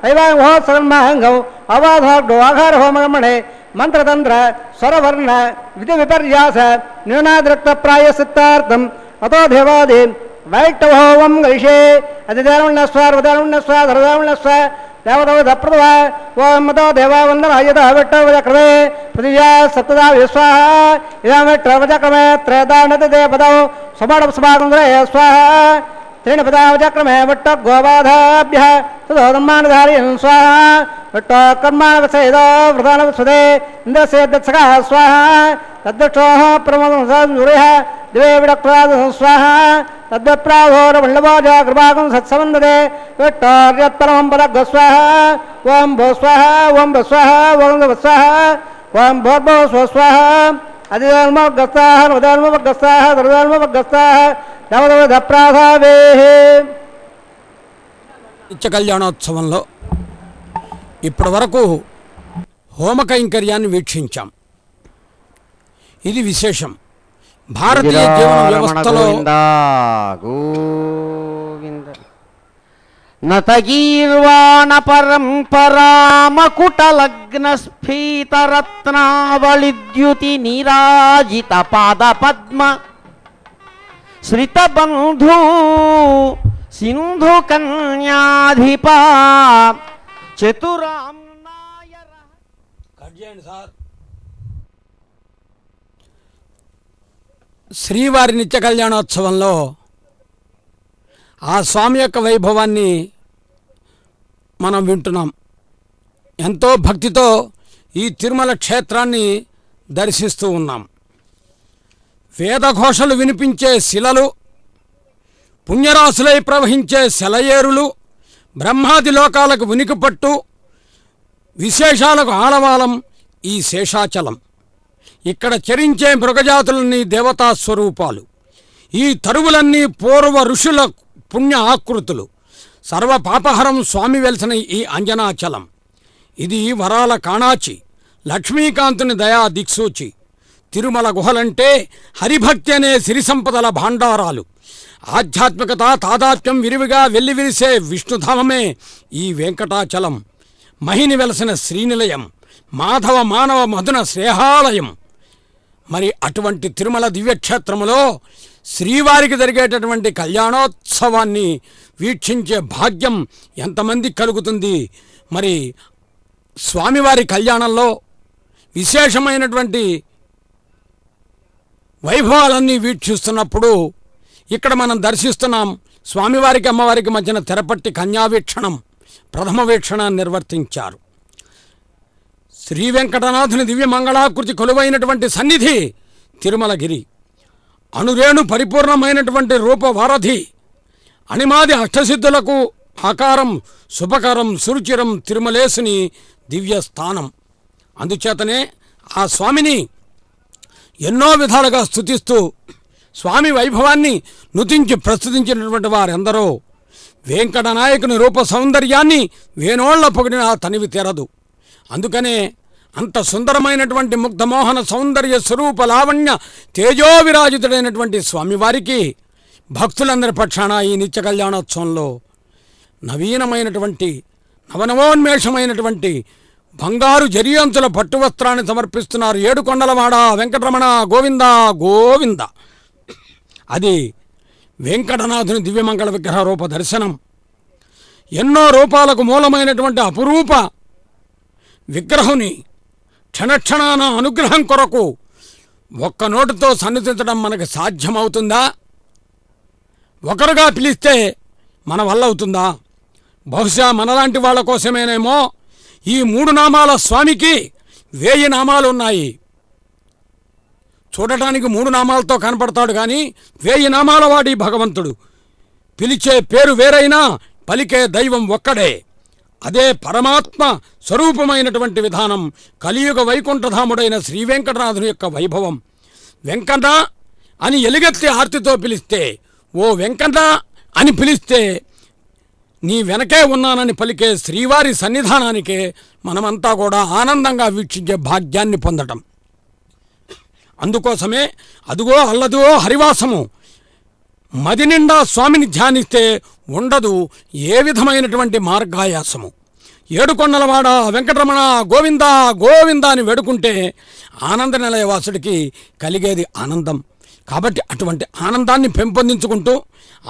ऐवामहोत्सवन्माहङ्गौ अवाधार्गो आघारहोमगमणे मंत्रतंत्र स्वरवर्ण विधि विपर्यास न्यूनाद्रक्तप्रायसिद्धार्थम् अतो देवादि वैष्णवोमं गैषे अधिदारुण्यस्वार्वदारुण्यस्वाधरदारुण्यस्व देवदवदप्रदवा ओम मतो देवा वन्दनायतः विट्टवजक्रमे पृथिव्या सप्तदा विस्वाहा इदं विट्टवजक्रमे त्रयदानतते पदौ सुमणस्माकुन्द्रे स्वाहा त्रीणि पदावचक्रमे विट्ट गोबाधाभ्यः तदोदन्मानधारयन् स्वाहा विट्ट कर्माणवसेदो वृदानवसुदे इन्द्रस्य दत्सकः स्वाहा तद्दक्षोः प्रमदं सूर्यः दिवे विडक्राद स्वाहा तद्वप्राघोरमण्डवाजा कृपाकं सत्सवन्दते विट्टोर्यत्परमं पदग् स्वाहा ओं भो स्वाहा ओं भस्वाहा ओं भस्वाहा ओं भोर्भो स्वस्वाहा अधिधर्मगस्ताः नवधर्मगस्ताः सर्वधर्मगस्ताः नवदप्राधावेः నిత్య కళ్యాణోత్సవంలో ఇప్పటి వరకు హోమ కైంకర్యాన్ని వీక్షించాం. ఇది విశేషం. భారతీయ జీవన వ్యవస్థలో నతగీర్వాణ పరంపరామకుటలగ్న స్ఫీతరత్నావళిద్యుతి నీరాజిత పాద పద్మ శ్రితబంధూ సింధు కన్యాధిపా చతురామ్నాయర. శ్రీవారి నిత్య కళ్యాణోత్సవంలో ఆ స్వామి యొక్క వైభవాన్ని మనం వింటున్నాం. ఎంతో భక్తితో ఈ తిరుమల క్షేత్రాన్ని దర్శిస్తూ ఉన్నాం. వేదఘోషలు వినిపించే శిలలు, పుణ్యరాశులై ప్రవహించే సెలయేరులు, బ్రహ్మాది లోకాలకు ఉనికిపట్టు, విశేషాలకు ఆలవాలం ఈ శేషాచలం. ఇక్కడ చరించే మృగజాతులన్నీ దేవతా స్వరూపాలు. ఈ తరువులన్నీ పూర్వ ఋషుల పుణ్య ఆకృతులు. సర్వ పాపహరం స్వామి వెలిసిన ఈ అంజనాచలం. ఇది వరాల కాణాచి, లక్ష్మీకాంతుని దయా దిక్సూచి. తిరుమల గుహలంటే హరిభక్తి అనే సిరి సంపదల భాండారాలు. ఆధ్యాత్మికత తాదాత్మ్యం విరివిగా వెల్లివిరిసే విష్ణుధామమే ఈ వెంకటాచలం. మహిని వెలసిన శ్రీనిలయం, మాధవ మానవ మధున శ్రేహాలయం. మరి అటువంటి తిరుమల దివ్యక్షేత్రములో శ్రీవారికి జరిగేటటువంటి కళ్యాణోత్సవాన్ని వీక్షించే భాగ్యం ఎంతమందికి కలుగుతుంది? మరి స్వామివారి కళ్యాణంలో విశేషమైనటువంటి వైభవాలన్నీ వీక్షిస్తున్నప్పుడు ఇక్కడ మనం దర్శిస్తున్నాం. స్వామివారికి అమ్మవారికి మధ్యన తెరపట్టి కన్యావీక్షణం, ప్రథమ వీక్షణాన్ని నిర్వర్తించారు. శ్రీ వెంకటనాథుని దివ్య మంగళాకృతి కొలువైనటువంటి సన్నిధి తిరుమలగిరి. అనురేణు పరిపూర్ణమైనటువంటి రూపవారధి, అణిమాది అష్టసిద్ధులకు ఆకారం, శుభకరం సురుచిరం తిరుమలేశుని దివ్య స్థానం. అందుచేతనే ఆ స్వామిని ఎన్నో విధాలుగా స్తుతిస్తూ స్వామి వైభవాన్ని నుతించి ప్రస్తుతించినటువంటి వారెందరో వెంకటనాయకుని రూప సౌందర్యాన్ని వేనోళ్ల పొగిడిన తనివి తీరదు. అందుకనే అంత సుందరమైనటువంటి ముగ్ధమోహన సౌందర్య స్వరూప లావణ్య తేజోవిరాజితుడైనటువంటి స్వామివారికి భక్తులందరి పక్షాన ఈ నిత్య కళ్యాణోత్సవంలో నవీనమైనటువంటి నవనవోన్మేషమైనటువంటి బంగారు జరియంచుల పట్టు వస్త్రాన్ని సమర్పిస్తున్నారు. ఏడుకొండలవాడ వెంకటరమణ గోవింద గోవింద. అది వెంకటనాథుని దివ్యమంగళ విగ్రహ రూప దర్శనం. ఎన్నో రూపాలకు మూలమైనటువంటి అపురూప విగ్రహుని క్షణక్షణాన అనుగ్రహం కొరకు ఒక్క నోటితో సన్నిధించడం మనకు సాధ్యమవుతుందా? ఒకరుగా పిలిస్తే మన వల్ల అవుతుందా? బహుశా మనలాంటి వాళ్ళ కోసమేనేమో ఈ 3 నామాల స్వామికి 1000 నామాలు ఉన్నాయి. చూడటానికి 3 నామాలతో కనపడతాడు కానీ 1000 నామాల వాడి భగవంతుడు. పిలిచే పేరు వేరైనా పలికే దైవం ఒక్కడే. అదే పరమాత్మ స్వరూపమైనటువంటి విధానం. కలియుగ వైకుంఠధాముడైన శ్రీ వెంకటనాథుని యొక్క వైభవం. వెంకట అని ఎలుగెత్తి ఆర్తితో పిలిస్తే, ఓ వెంకట అని పిలిస్తే నీ వెనకే ఉన్నానని పలికే శ్రీవారి సన్నిధానానికే మనమంతా కూడా ఆనందంగా వీక్షించే భాగ్యాన్ని పొందటం. అందుకోసమే అదుగో అల్లదో హరివాసము. మది నిండా స్వామిని ధ్యానిస్తే ఉండదు ఏ విధమైనటువంటి మార్గాయాసము. ఏడుకొండలవాడ వెంకటరమణ గోవింద గోవింద అని వేడుకుంటే ఆనంద నిలయవాసుడికి కలిగేది ఆనందం. కాబట్టి అటువంటి ఆనందాన్ని పెంపొందించుకుంటూ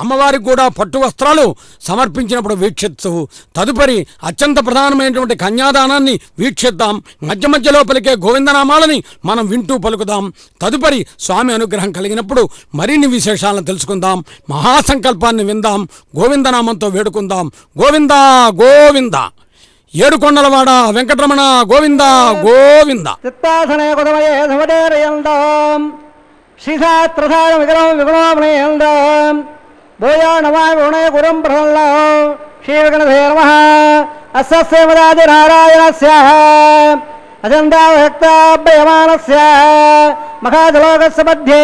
అమ్మవారికి కూడా పట్టు వస్త్రాలు సమర్పించినప్పుడు వీక్షిస్తూ తదుపరి అత్యంత ప్రధానమైనటువంటి కన్యాదానాన్ని వీక్షిద్దాం. మధ్య మధ్యలో పలికే గోవిందనామాలని మనం వింటూ పలుకుదాం. తదుపరి స్వామి అనుగ్రహం కలిగినప్పుడు మరిన్ని విశేషాలను తెలుసుకుందాం. మహాసంకల్పాన్ని విందాం. గోవిందనామంతో వేడుకుందాం. గోవింద గోవింద. ఏడుకొండలవాడ వెంకటరమణ గోవింద గోవింద. చిత్తాసనే కుదమయే సమటేరయందం శ్రీశాస్త్రసార విగ్రహం విగుణోమనయందం భూయాణమాయ గుణే గురుం ప్రసల్లో శ్రీవిగణధే నమః. అస్యమదాది నారాయణస్య అజంతాభక్తాభ్యమానస్య మఖాజలోకస్య మధ్యే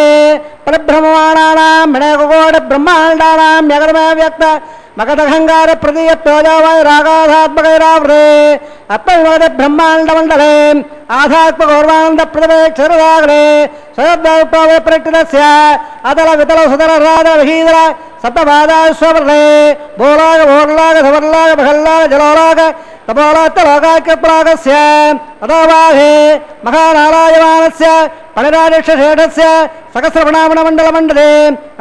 పరిభ్రమమాణానాం వినాయకకోటి బ్రహ్మాండానాం యగరమే వ్యక్త మగధంగార ప్రదీయప్యోజావాయ రాగాధాత్మకైరావృతే అప్పమగద బ్రహ్మాండమండలే ఆధాత్మగౌర్వానంద ప్రతివేక్షరరాగలే స్వయద్భావే ప్రకటితస్య అతల వితల సుతల రాధ విహీదల సప్తపాదాశ్వవర్లే భూలాగ భోర్లాగ సవర్లాగ బహల్లాగ జలోలాగ తపోలాత్తలోకాక్యప్రాగస్య అతోబాహే మహానారాయమానస్య పణిరాజక్షేషస్య సహస్రప్రణామణమండలమండలే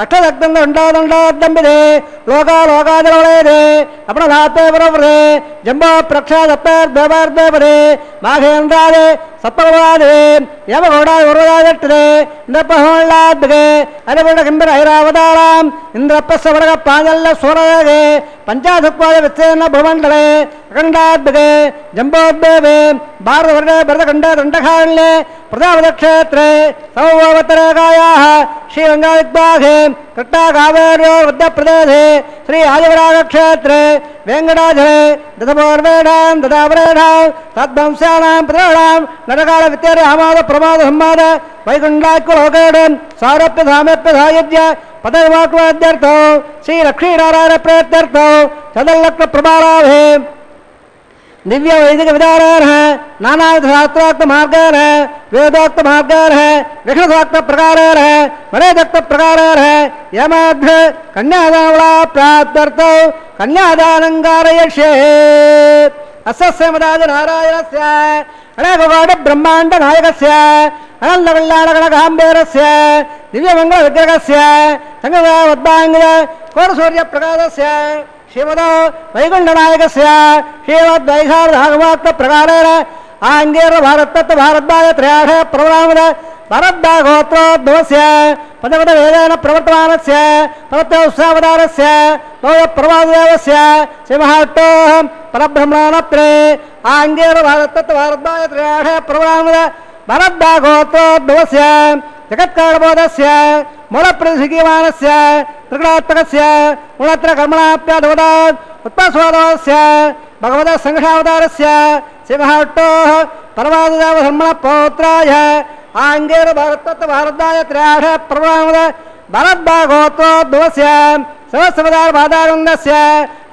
అష్టదగ్ధండండాదండాద్దంబిదే లోకాలోకాజలవలేదే అపణధాత్తే పురవ్రతే జంబో ప్రక్షాదప్పేర్దేవార్దేపదే మాఘేంద్రాదే సత్పవాదే యమగౌడా గురురాజట్టిదే ఇంద్రపహోళ్ళాద్గే అరిపుడ కింబిర ఐరావతారాం ఇంద్రప్పస్వడగ పాంజల్య సూరగే పంచాసుక్వాయ విచ్ఛేన్న భూమండలే అఖండాద్గే జంబోద్దేవే భారతవర్ణే భరతఖండే దండకారణ్యే ప్రజాపతిక్షేత్రే సమవోత్తరేకాయాః శ్రీరంగాదిగ్బాఘే కృష్ణాకావేర్యో మధ్యప్రదేశే శ్రీ ఆదివరాగక్షేత్రే వెంకటాచలే దశపూర్వేఢాం దదాపరేఢాం తద్వంశానాం ప్రదేఢాం నరకాల విత్తేర హమాద ప్రమాద సంవాద వైకుంఠాఖ్యలోకేడం సారప్య సామప్య సాయుధ్య పదవిమాత్వాద్యర్థం శ్రీ లక్ష్మీనారాయణ ప్రేత్యర్థం చదల్లక్ష్మ ప్రభారాభే दिव्य वैदिक विचारेण नानाविध शास्त्रोक्त मार्गेण वेदोक्त मार्गेण विष्णुसोक्त प्रकारेण वरेदोक्त प्रकारेण यमाध्य कन्यादानवला प्राप्त्यर्थौ कन्यादानं कारयिष्ये. अस्यमदादि नारायणस्य अनेककोटि ब्रह्माण्ड नायकस्य अनन्तकल्याणगणगाम्भीरस्य दिव्यमङ्गलविग्रहस्य संगमोद्भाङ्गित कोटसूर्यप्रकाशस्य श्रीमदो वैकुण्ठनायकस्य श्रीमद्वैशाखभागवत प्रकारेण आङ्गेर भारतत्व भारद्वाज त्रयाढ प्रवरामद भारद्वागोत्रोद्भवस्य पदपदवेदेन प्रवर्तमानस्य प्रवृत्तोत्सावतारस्य प्रवासदेवस्य श्रीमहाविष्णोः परब्रह्मणोत्तरे आङ्गेर भारतत्व भारद्वाज त्रयाढ प्रवरामद भारद्वागोत्रोद्भवस्य जगत्कारणबोधस्य मूलप्रतिशिखीयमानस्य त्रिगुणात्मकस्य गुणत्रकर्मणाप्याधवदात् उत्पस्वादस्य भगवतः संघावतारस्य श्रीमहाविष्णोः परमादेवधर्मणपौत्राय आङ्गेर भारतत्व भारद्वाज त्रयाढ प्रवरामद भारद्वागोत्रोद्भवस्य सहस्रवतार बाधानन्दस्य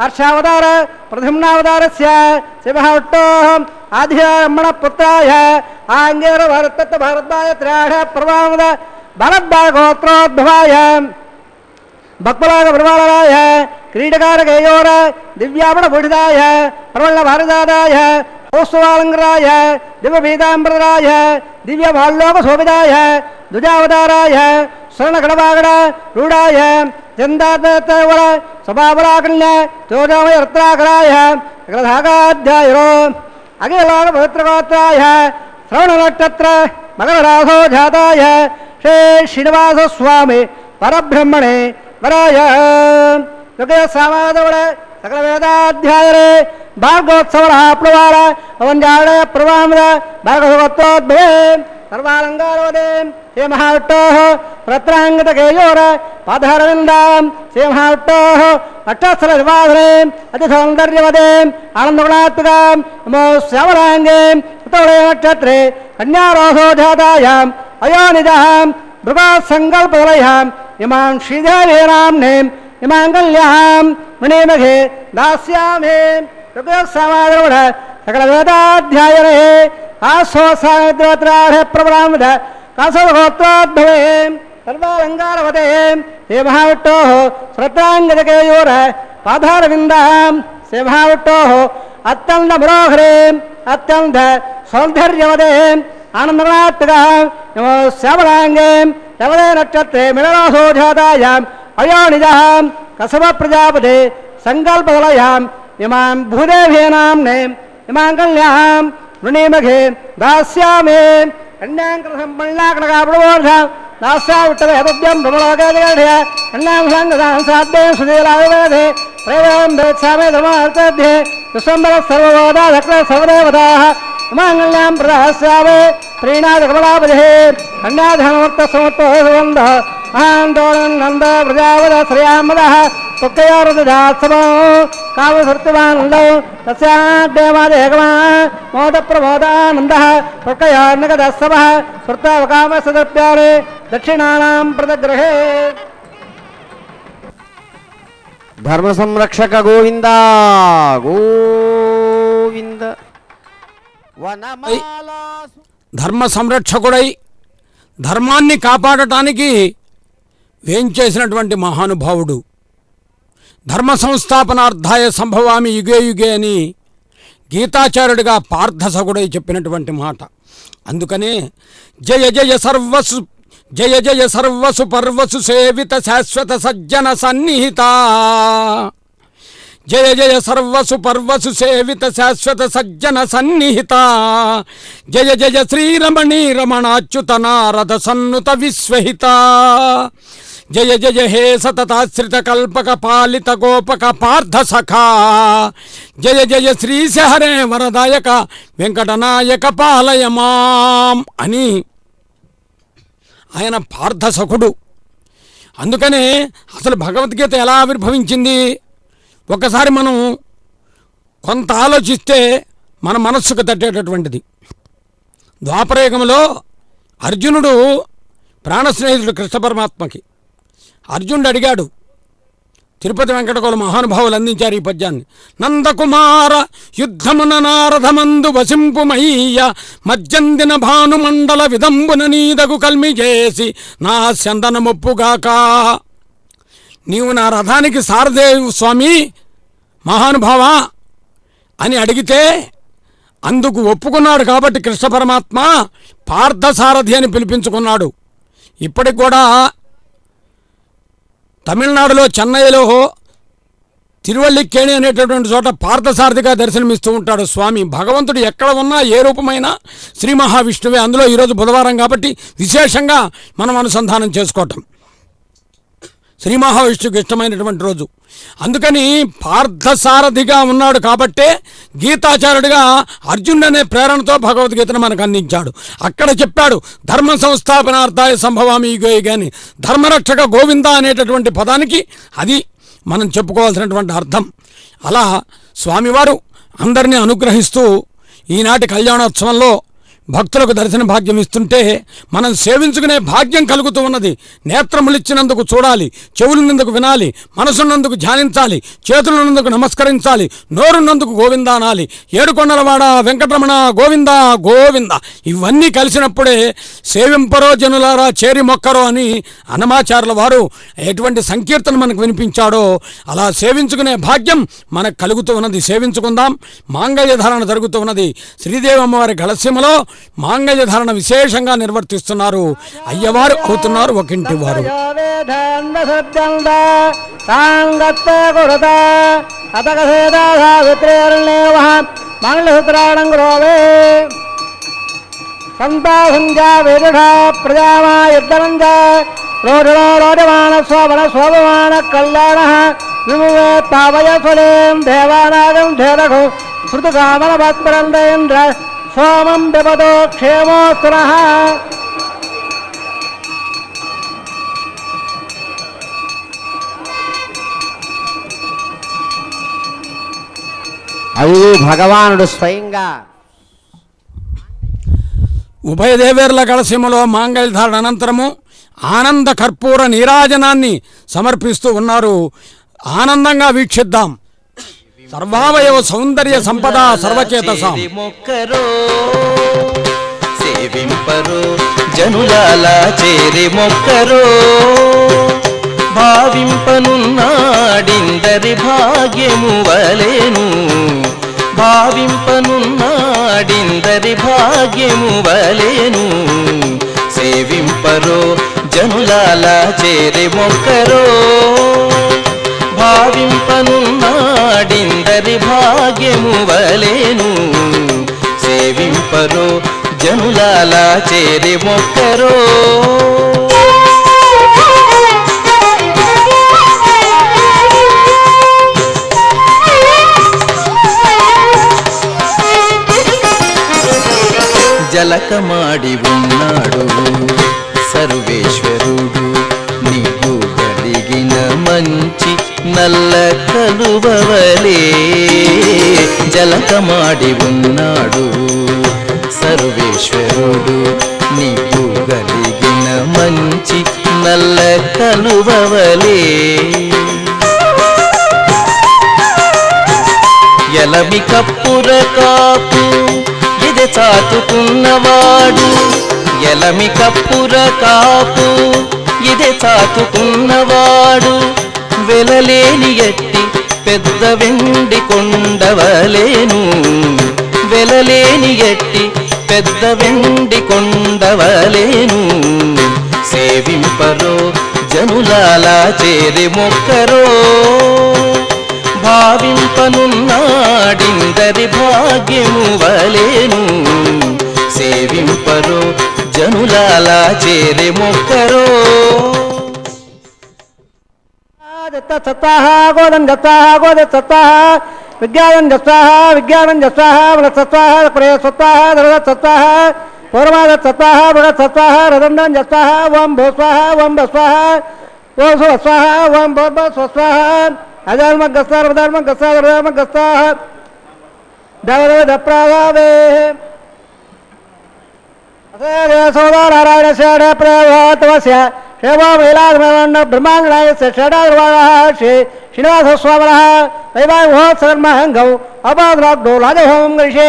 हर्षावतार प्रद्युम्नावतारस्य श्रीमहाविष्णोः आधिरम्मणपुत्राय आङ्गेर भारतत्व भारद्वाज त्रयाढ प्रवरामद भारद्वागोत्रोद्भवाय भक्तलाग प्रवालराय क्रीडकारकेयोर दिव्यापणभूषिताय प्रवल्लभारदाय कौस्तुभालङ्कराय दिव्यपीताम्बराय दिव्यभाल्लोकशोभिताय द्विजावताराय स्वर्णगणवागण रूढाय चन्दातवर स्वभावराकण्य चोजामय रत्नाकराय ग्रधागाध्यायो अखिललोकपवित्रगोत्राय श्रवणनक्षत्र मकररासो जाताय श्री श्रीनिवासस्वामी परब्रह्मणे वराय सामादवळ सकल वेदाध्यायरे भागवत्सवः प्लवार अवञ्जाड प्रवामद भागवतोद्भवे सर्वालङ्कारोदे हे महाविष्णोः रत्नाङ्गतकेयोर पादहरविन्दां श्री महाविष्णोः अष्टस्थलविवाहरे अतिसौन्दर्यवदे आनन्दगुणात्मकां नमो श्यामलाङ्गे उत्तरे नक्षत्रे कन्यारोहो जातायाम् अयोनिजां मृगासङ्कल्पवलयाम् इमां श्रीदेवीनाम्ने इमाङ्गल्यां मणिमघे दास्यामि ऋग्वेदसामादरवढ सकलवेदाध्यायरे आस्वासामिद्रोत्राढ प्रवरामद कासवगोत्रोद्भवे सर्वालङ्कारवते हे महाविष्णोः श्रद्धाङ्गजकेयोर पादारविन्दां श्री महाविष्णोः अत्यन्तमनोहरे अत्यन्त सौन्दर्यवते आनन्दगणात्मकां नमो श्यामलाङ्गे नवदे नक्षत्रे मिलनासो जातायाम् अयोनिजां कसव प्रजापते सङ्कल्पवलयाम् इमां भूदेव्येनाम्ने इमाङ्गल्यां वृणीमघे दास्यामि कन्याङ्करसम्पन्नाकनकाप्रबोधां दास्याविट्टले हतुभ्यं भ्रमलोकैकगढ्य कन्यां सङ्गदां साध्ये सुशीलाविवेधे त्रयोदमे धर्मार्थध्ये विश्वम्बर सर्ववादा धक्र सर्वदेवताः माङ्गल्यां प्रदास्यावे प्रीणादकमलापतिः कन्याधनमुक्तसमुत्तोऽसुगन्धः महान्तोनन्द प्रजावद श्रियामदः तुक्कयोरुदात्सवो कामसृत्तिमानन्दौ तस्याद्देवादेकमः मोदप्रमोदानन्दः तुक्कयोर्नगदस्सवः श्रुतावकामसदप्यारे दक्षिणानां प्रदग्रहे ధర్మ సంరక్షక గోవింద గోవింద వనమాలా ధర్మ సంరక్షకుడై ధర్మాన్ని కాపాడటానికి వేంచేసినటువంటి మహానుభావుడు. ధర్మ సంస్థాపనార్థాయ సంభవామి యుగే యుగే అని గీతాచార్యుడిగా పార్థసకుడై చెప్పినటువంటి మాట. అందుకనే జయ జయ సర్వసు జయ జయ సర్వసు పర్వసు సేవిత శాశ్వత సజ్జన సన్నిహిత జయ జయ సర్వసు పర్వసు సేవిత శాశ్వత సజ్జన సన్నిహిత జయ జయ శ్రీరమణీ రమణాచ్యుత నారద సన్నుత విశ్వహిత జయ జయ హే సతతాశ్రిత కల్పక పాలిత గోపక పార్థ సఖా జయ జయ శ్రీశ హరే వరదాయక వెంకటనాయక పాలయ మాం అని ఆయన పార్థసఖుడు. అందుకనే అసలు భగవద్గీత ఎలా ఆవిర్భవించింది ఒకసారి మనం కొంత ఆలోచిస్తే మన మనస్సుకు తట్టేటటువంటిది. ద్వాపరయుగంలో అర్జునుడు ప్రాణస్నేహితుడు కృష్ణ పరమాత్మకి. అర్జునుడు అడిగాడు, తిరుపతి వెంకటకోల మహానుభావులు అందించారు ఈ పద్యాన్ని. నందకుమార యుద్ధమున నారథమందు వసింపుమయ్య మజ్జందిన భానుమండల విదంబున నీదగు కల్మి చేసి నా చందనమొప్పుగాక. నీవు నా రథానికి సారథేవు స్వామి మహానుభావా అని అడిగితే అందుకు ఒప్పుకున్నాడు. కాబట్టి కృష్ణ పరమాత్మ పార్థసారథి అని పిలిపించుకున్నాడు. ఇప్పటికి కూడా తమిళనాడులో చెన్నైలో తిరువల్లిక్కేణి అనేటటువంటి చోట పార్థసారథిగా దర్శనమిస్తూ ఉంటాడు స్వామి. భగవంతుడు ఎక్కడ ఉన్నా ఏ రూపమైనా శ్రీ మహావిష్ణువే. అందులో ఈరోజు బుధవారం కాబట్టి విశేషంగా మనం అనుసంధానం చేసుకోవటం శ్రీ మహావిష్ణువుకి ఇష్టమైనటువంటి రోజు. అందుకని పార్థసారథిగా ఉన్నాడు కాబట్టే గీతాచార్యుడిగా అర్జునుడు అనే ప్రేరణతో భగవద్గీతను మనకు అందించాడు. అక్కడ చెప్పాడు ధర్మ సంస్థాపనార్థాయ సంభవామి యుగే యుగే అని. ధర్మరక్షక గోవింద అనేటటువంటి పదానికి అది మనం చెప్పుకోవాల్సినటువంటి అర్థం. అలా స్వామివారు అందరినీ అనుగ్రహిస్తూ ఈనాటి కళ్యాణోత్సవంలో భక్తులకు దర్శన భాగ్యం ఇస్తుంటే మనం సేవించుకునే భాగ్యం కలుగుతూ ఉన్నది. నేత్రములిచ్చినందుకు చూడాలి, చెవులున్నందుకు వినాలి, మనసున్నందుకు ధ్యానించాలి, చేతులున్నందుకు నమస్కరించాలి, నోరున్నందుకు గోవింద అనాలి. ఏడుకొండలవాడ వెంకటరమణ గోవింద గోవింద ఇవన్నీ కలిసినప్పుడే సేవింపరో జనులారా చేరి మొక్కరో అని అన్నమాచార్యుల వారు ఎటువంటి సంకీర్తన మనకు వినిపించాడో అలా సేవించుకునే భాగ్యం మనకు కలుగుతూ ఉన్నది. సేవించుకుందాం. మాంగళ్య ధారణ జరుగుతూ ఉన్నది. శ్రీదేవి అమ్మవారి గళసీమలో మాంగళ్య ధారణ విశేషంగా నిర్వర్తిస్తున్నారు. అయ్యవారు అవుతున్నారు ఒకింటి వారు. శోభమాన కళ్యాణ విమువే పావయసులేం దేవానాగం ధేరఘు శృతుకామన భక్తరందేంద్ర సోమం బిపదో క్షేమోత్తరః. అయ్యో భగవానుడు స్వయంగా ఉభయ దేవేర్ల గళసీమలో మాంగళ్య ధారణ అనంతరము ఆనంద కర్పూర నీరాజనాన్ని సమర్పిస్తూ ఉన్నారు. ఆనందంగా వీక్షిద్దాం. సర్వావయవ సౌందర్య సంపద సర్వచేతసాం. సేవింపరు జనులాలా చేరి మొక్కరో భావింపనున్నాడిందరి భాగ్యము వలెను భావింపనున్నాడిందరి భాగ్యము వలెను సేవింపరో జనులాలా చేరి మొక్కరో భావింపనున్నాడిందరి భాగ్యము వలెను సేవింపరో జనులాలా చేరి మొక్కరో. జలకమాడి ఉన్నాడు సర్వేశ్వరుడు నీకు కలిగిన మంచి నల్ల కలువవలే జలకమాడి ఉన్నాడు సర్వేశ్వరుడు నీకు కలిగిన మంచి నల్ల కలువవలే ఎలమి కప్పుర కాపు ఇది చాతుకున్నవాడు ఎలమి కప్పుర కాపు ఇది చాతుకున్నవాడు వెలలేని ఎట్టి పెద్ద వెండి కొండవలేను వెలలేని ఎట్టి పెద్ద వెండి కొండవలేను సేవింపరో జనులాలా చేరి మొక్కరో భావింపనున్నాడిందరి భాగ్యము వలేను సేవింపరో జనులాలా చేరి మొక్కరో సత్తాహ గోదం దత్తాహ గోద సత్తాహ విజ్ఞానం దత్తాహ విజ్ఞానం దత్తాహ బృహత్ సత్తాహ ప్రయ సత్తాహ దృఢ సత్తాహ పూర్వాద సత్తాహ బృహత్ సత్తాహ రదండం దత్తాహ ఓం భూ స్వాహ ఓం స్వాహ ఓం స్వాహ ఓం స్వాహ అధర్మ గస్తార ధర్మ గస్తార ధర్మ గస్తాహ దవద ప్రాదావే అసే సోదా నారాయణ శరణ ప్రవతవస్య శివో మహిళాధర్మ బ్రహ్మాంగణాయ షడాధర్వాణः శ్రీనివాసస్వామినः వైవాహోత్సర్మహంగౌ అపాద్రాగ్డో రాజహోమం గరిషే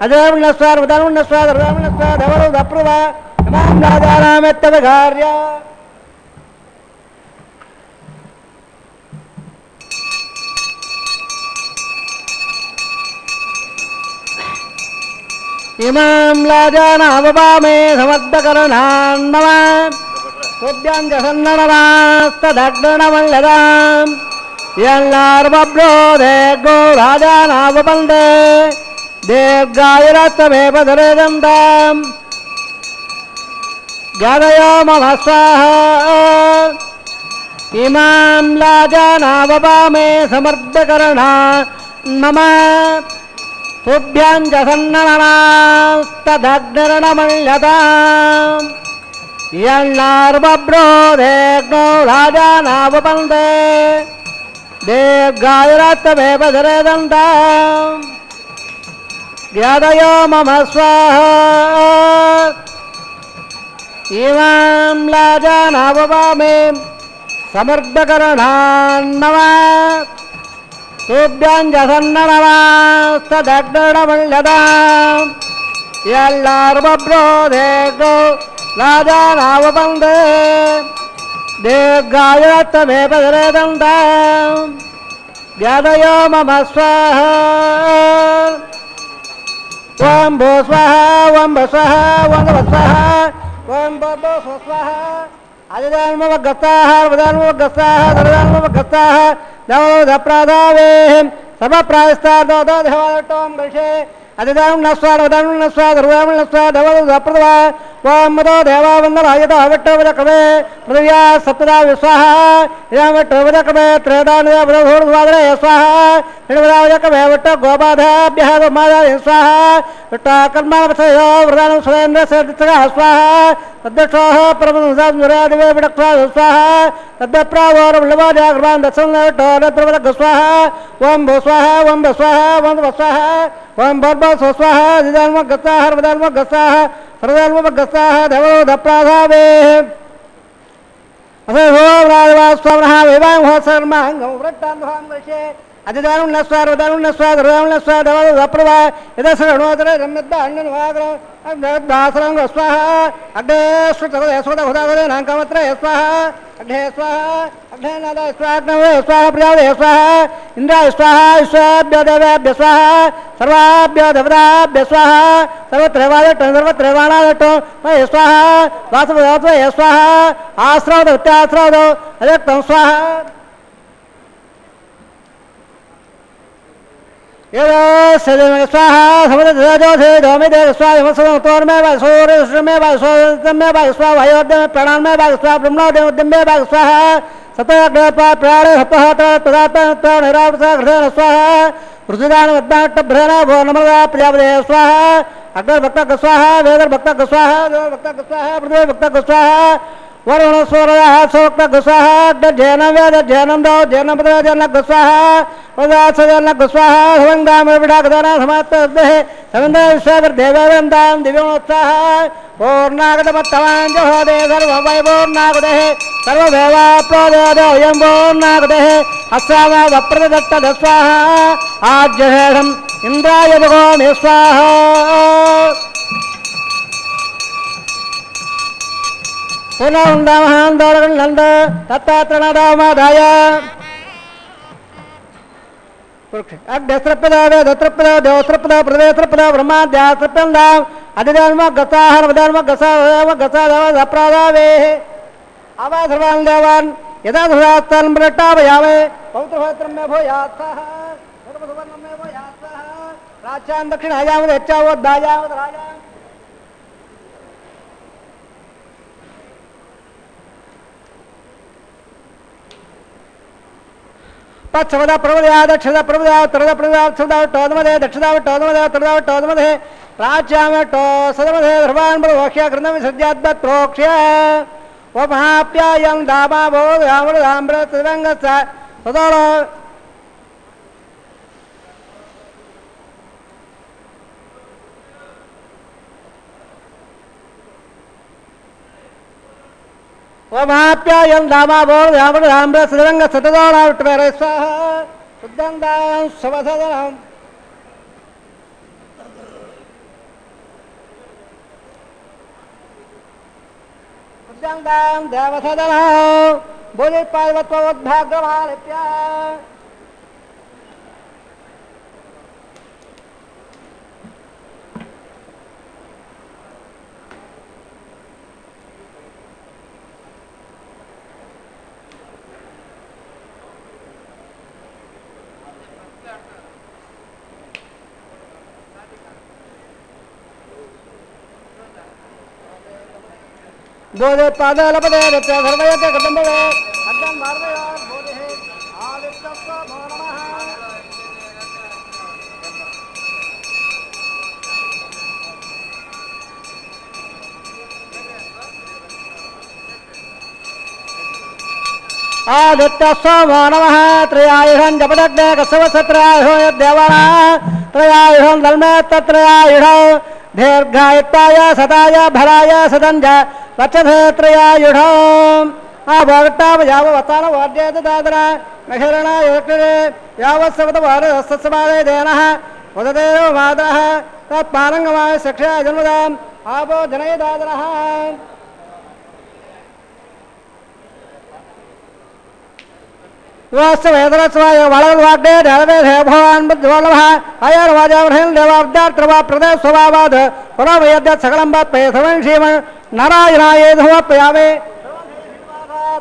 అజరామణస్వార్ వదామణస్వార్ రామణస్వార్ ధవరో దప్రవ ఇమాం రాజానామెత్తవగార్య ఇమాం లాజానావపామే సమర్థకరణాన్నవ स्तदग्नमल्लदां यल्लार्बब्रो देगो राजानावपन्दे देवगायरत्तमेव धरेदं दां ज्ञानयो मम स्वाहा इमां लाजानावपामे समर्थकरणा मम तुभ्यं जसन्ननास्तदग्नरणमल्लदाम् यल्लार्बब्रो देग्नो राजानावपन्दे देवगायरत्तमेव धरेदन्तां ज्ञादयो मम स्वाहा इमां लाजानावपामे समर्थकरणान्नव तुभ्यं जसन्ननवास्तदग्नरणमल्लदां यल्लार्बब्रो देग्नो राजानावपन्दे देवगायरत्तमेव धरेदन्तां ज्ञादयो मम स्वाहा ओं भो स्वाहा ओं स्वाहा ओं स्वाहा ओं भो स्वाहा अदिदान्मवगताः वदान्मवगताः दरदान्मवगताः नवो दप्रादावे सर्वप्रायस्तादो देवालटों गृहे अदिदां नस्वाद वदां नस्वाद रुवां नस्वाद दवलो दप्रदवा ओं मदो देवा वन्दनायतो अवट्टवजकवे पृथिव्या सप्तदा विस्वाहा इदमट्टवजकवे त्रयदानया वदधोर्वादरे स्वाहा इडवदावजकवे वट्ट गोबाधाभ्यः गोमादा स्वाहा वट्ट कर्मावसयो वृदानं सुरेन्द्र सेदितगा स्वाहा तद्दक्षोः परमसंसारदिवे विडक्त्वा स्वाहा तद्दप्रावोरवल्लवाजाग्रवान् दत्सन्नवट्टोरत्रवजक स्वाहा ओं भो स्वाहा ओं स्वाहा ओं स्वाहा ओं भर्भो स्वाहा दिदान्मगताः वदान्मगताः सर्वधर्मगताः देवो दप्राधावे असे ओं राजवास्वामिनः वैवाहोत्सर्महंगं वृत्तान्धं वशे अदिदानं नस्वार वदानं नस्वार रुवां नस्वार देवो दप्रवा यदसरणोदरे रम्यद्दान्नवाग्रं दासरं स्वाहा अग्ने श्रुतगदेश्वतहुदागदे नांकमत्रे स्वाहा अग्ने स्वाहा अग्ने नादा स्वाग्नवे स्वाहा प्रियावदे स्वाहा इंद्राय स्वाहा ईश्वराभ्यो देवेभ्यो स्वाहा सर्वाभ्यो देवताभ्यो स्वाहा सर्वत्रैवाणादट्टो स्वाहा वासवदत्वय स्वाहा आश्रवदत्याश्रवदो अजक्तं स्वाहा यदा सदमे स्वाहा समदजोधे दोमिदे स्वाहा मसोतोर्मे वा सोरेश्मे वा सोतमे वा स्वाहा वायोद्यमे प्राणान्मे वा स्वाहा ब्रह्मोद्यमे वा स्वाहा सतग्रपा प्राणे हपहत तदात निरावसा घृण स्वाहा रुद्रदान वद्दाट भ्रना भो नमदा प्रजापदे स्वाहा అగ్నిర్భక్త స్వాహ వేదర్భక్త స్వాహ దేవభక్త స్వాహ పృథ్వీభక్త స్వాహ వరుణ సూర్య సోక్త స్వాహ అగ్నిర్జనం వేదర్జనం దౌ జనం జన స్వాహ ఉదాసజన స్వాహ సమంగామ విడాగదన సమాప్త సమంద విశ్వదేవేందాం దివ్యోత్సాహ పూర్ణాగతమత్తమాంజోదే సర్వవైభూర్ణాగదే సర్వదేవాప్రోదయం పూర్ణాగదే అస్సామ వప్రదత్త స్వాహ ఆజ్యహేషం ఇంద్రాయ భగవామి స్వాహ పునః తత్తాత్రణాదాయ అగ్నిస్త్రప్యద వేదత్రప్యద దేవస్త్రప్యద ప్రదేస్త్రప్యద బ్రహ్మాద్యాస్త్రప్యంద అధిధర్మ గసాహ ధర్మ గసాప్రాదావే అవా సర్వాన్ దేవాన్ యథా సదాస్తాన్ ప్రట్టావయావే పౌత్రభద్రం మే భూయాత్సః సర్వసువర్ణం మే భూయాత్సః రాజ్యాన్ దక్షిణాయావద్ యచ్చావోద్దాయావద్ రాజా పచ్చమద ప్రమదయ దక్షిణ ప్రమదయ ఉత్తರದ ప్రమదయ ఉత్తರದ టోదమదే దక్షిణ టోదమదే ఉత్తರದ టోదమదే రాజ్యామ టో సదమదే ధర్వాన్ బోక్ష్య కృతం విసర్జ్యాద్భత్ ప్రోక్ష్య ఓ మహాప్యాయం దామా భో రాముడు రామ్ర త్రిరంగ సదోళ ఓ మహాప్యాయం దామా భో రాముడు రామ్ర త్రిరంగ సతదోళ విట్వేర స్వాహ శుద్ధందాం శుభసదనం శుద్ధందాం దేవసదనం భూమి పార్వత్వోద్భాగ్రమాలిప్య బోధే పాదాలపదే సర్వయతే కదంబవే అద్దం మార్వయా బోధే ఆదిత్యస్వ నమః ఆదిత్యస్వ నమః త్రయాయుధం జపదగ్నే కసవసత్రయాయుధో యద్దేవానా త్రయాయుధం దల్మే తత్రయాయుధం దీర్ఘాయుక్తాయ సదాయ భరాయ సదంజ వచ్చధేత్రయాయుఢం ఆ భోగట్టావయావతాన వాద్యేత దాదర మహిరణ యోక్తిరే యావత్సవత వారసత్సమాదే దేనః ఉదదేవ మాదరః తత్పానంగమాయ శిక్షా జన్మదాం ఆపో జనయ దాదరః వాస్తవేదరస్వాయ వళవాగ్నే దేవదే భవాన్ బుద్ధివల్లభ అయర్ వాజావహేన్ దేవాబ్దాత్రవా ప్రదే స్వభావాద్ పురవయద్య సకలం బాత్పే సవన్ శ్రీమ నారాయణాయేధమప్యామే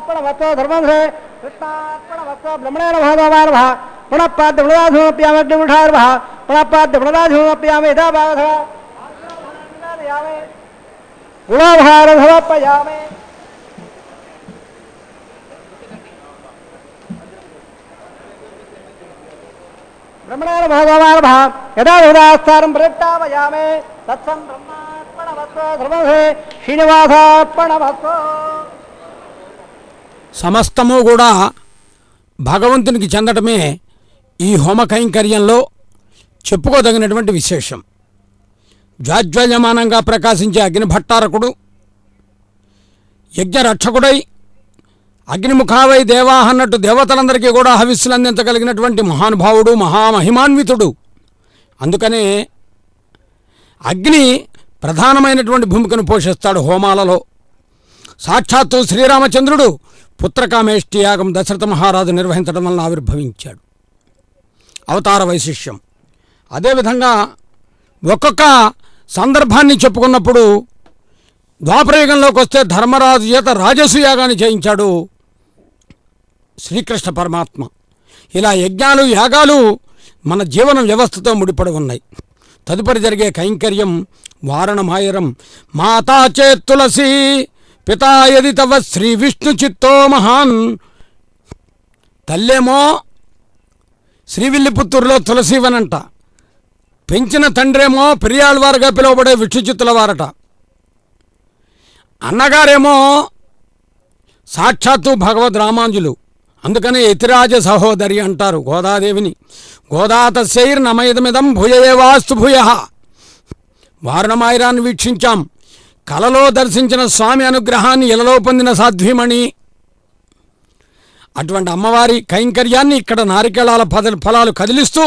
సర్వత్వ ధర్మంధ్రే కృష్ణాత్మనవత్వ బ్రహ్మణేన భాగవాన్ పునఃపాద్య పునరాధుమప్యామగ్నిముఠార్భ పునఃపాద్య పునరాధుమప్యామే యథా భాగధ గుణోభారధమప్పయామే బ్రహ్మణేన భగవాన్ యథా హృదాస్థానం ప్రత్యావయామే తత్సం బ్రహ్మాత్మనవత్వ ధర్మహే శ్రీనివాసాత్మనవత్వ సమస్తము కూడా భగవంతునికి చెందటమే ఈ హోమ కైంకర్యంలో చెప్పుకోదగినటువంటి విశేషం. జాజ్వల్యమానంగా ప్రకాశించే అగ్నిభట్టారకుడు యజ్ఞరక్షకుడై అగ్నిముఖావై దేవాహ అన్నట్టు దేవతలందరికీ కూడా హవిస్సులు అందించగలిగినటువంటి మహానుభావుడు, మహామహిమాన్వితుడు. అందుకనే అగ్ని ప్రధానమైనటువంటి భూమికను పోషిస్తాడు హోమాలలో. సాక్షాత్తు శ్రీరామచంద్రుడు పుత్రకామేష్టి యాగం దశరథ మహారాజు నిర్వహించడం వలన ఆవిర్భవించాడు. అవతార వైశిష్యం. అదేవిధంగా ఒక్కొక్క సందర్భాన్ని చెప్పుకున్నప్పుడు ద్వాపరయుగంలోకి వస్తే ధర్మరాజు చేత రాజసు యాగాన్ని చేయించాడు శ్రీకృష్ణ పరమాత్మ. ఇలా యజ్ఞాలు యాగాలు మన జీవన వ్యవస్థతో ముడిపడి ఉన్నాయి. తదుపరి జరిగే కైంకర్యం వారణమాయరం. మాతా చేత్ తులసి పితా యది తవ శ్రీ విష్ణు చిత్తో మహాన్. తల్లేమో శ్రీవిల్లిపుత్తూరులో తులసివనంట, పెంచిన తండ్రేమో పెరియాళ్వారుగా పిలువబడే విష్ణుచిత్తుల వారట. అన్నగారేమో సాక్షాత్తు భగవద్ రామాంజులు. అందుకనే యతిరాజ సహోదరి అంటారు గోదాదేవిని. గోదాతశైర్ నమయదమిదం భూయయేవాస్తు భూయ. వారణమాయిరాన్ని వీక్షించాం. కలలో దర్శించిన స్వామి అనుగ్రహాన్ని ఇలలో పొందిన సాధ్వీమణి. అటువంటి అమ్మవారి కైంకర్యాన్ని ఇక్కడ నారికేళాల ఫలాలు కదిలిస్తూ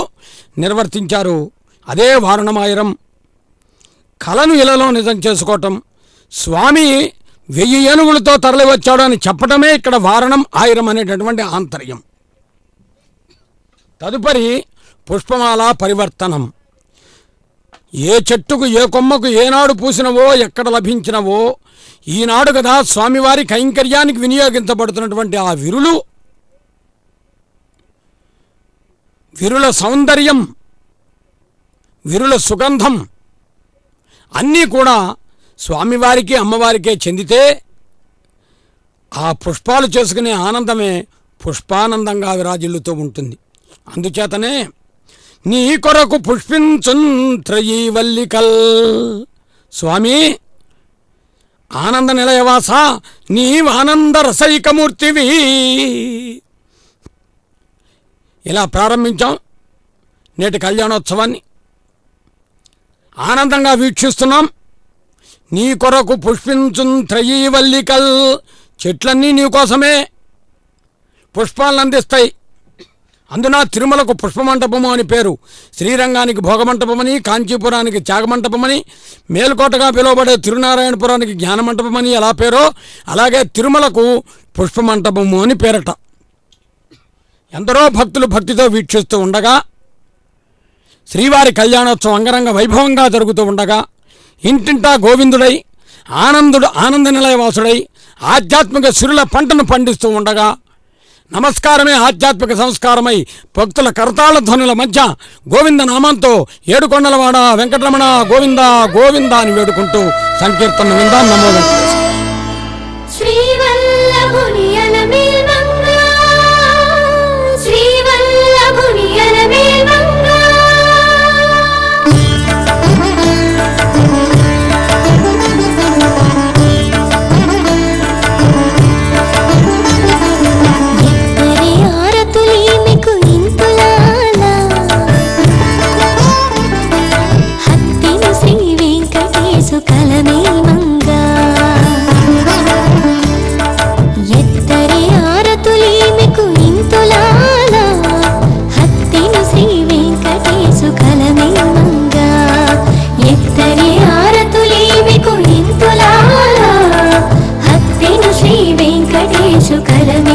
నిర్వర్తించారు. అదే వారణమాయిరం. కలను ఇలలో నిజం చేసుకోవటం, స్వామి 1000 ఏనుగులతో తరలి వచ్చాడు అని చెప్పటమే ఇక్కడ వారణం ఆయిరం అనేటటువంటి ఆంతర్యం. తదుపరి పుష్పమాల పరివర్తనం. ఏ చెట్టుకు ఏ కొమ్మకు ఏనాడు పూసినవో ఎక్కడ లభించినవో ఈనాడు కదా స్వామివారి కైంకర్యానికి వినియోగించబడుతున్నటువంటి ఆ విరుల సౌందర్యం, విరుల సుగంధం అన్నీ కూడా స్వామివారికి అమ్మవారికే చెందితే ఆ పుష్పాలు చేసుకునే ఆనందమే పుష్పానందంగా విరాజిల్లుతూ ఉంటుంది. అందుచేతనే నీ కొరకు పుష్పించున్ త్రయీ వల్లికల్. స్వామి ఆనంద నిలయవాస, నీవు ఆనంద రసైకమూర్తివి. ఇలా ప్రారంభించాం నేటి కళ్యాణోత్సవాన్ని. ఆనందంగా వీక్షిస్తున్నాం. నీ కొరకు పుష్పించున్ త్రయీ వల్లికల్. చెట్లన్నీ నీ కోసమే పుష్పాలను అందిస్తాయి. అందున తిరుమలకు పుష్పమంటపము అని పేరు. శ్రీరంగానికి భోగమంటపమని, కాంచీపురానికి త్యాగమంటపమని, మేల్కోటగా పిలువబడే తిరునారాయణపురానికి జ్ఞానమంటపమని ఎలా పేరో అలాగే తిరుమలకు పుష్పమంటపము అని పేరట. ఎందరో భక్తులు భక్తితో వీక్షిస్తూ ఉండగా, శ్రీవారి కళ్యాణోత్సవం అంగరంగ వైభవంగా జరుగుతూ ఉండగా, ఇంటింటా గోవిందుడై ఆనంద నిలయవాసుడై ఆధ్యాత్మిక సిరుల పంటను పండిస్తూ ఉండగా, నమస్కారమే ఆధ్యాత్మిక సంస్కారమై భక్తుల కరతాళ ధ్వనుల మధ్య గోవింద నామంతో ఏడుకొండలవాడ వెంకటరమణ గోవింద గోవింద అని వేడుకుంటూ సంకీర్తన విందాం. నమో వెంకటేశ్వర. శ్రీ వెంకటేశు కరమే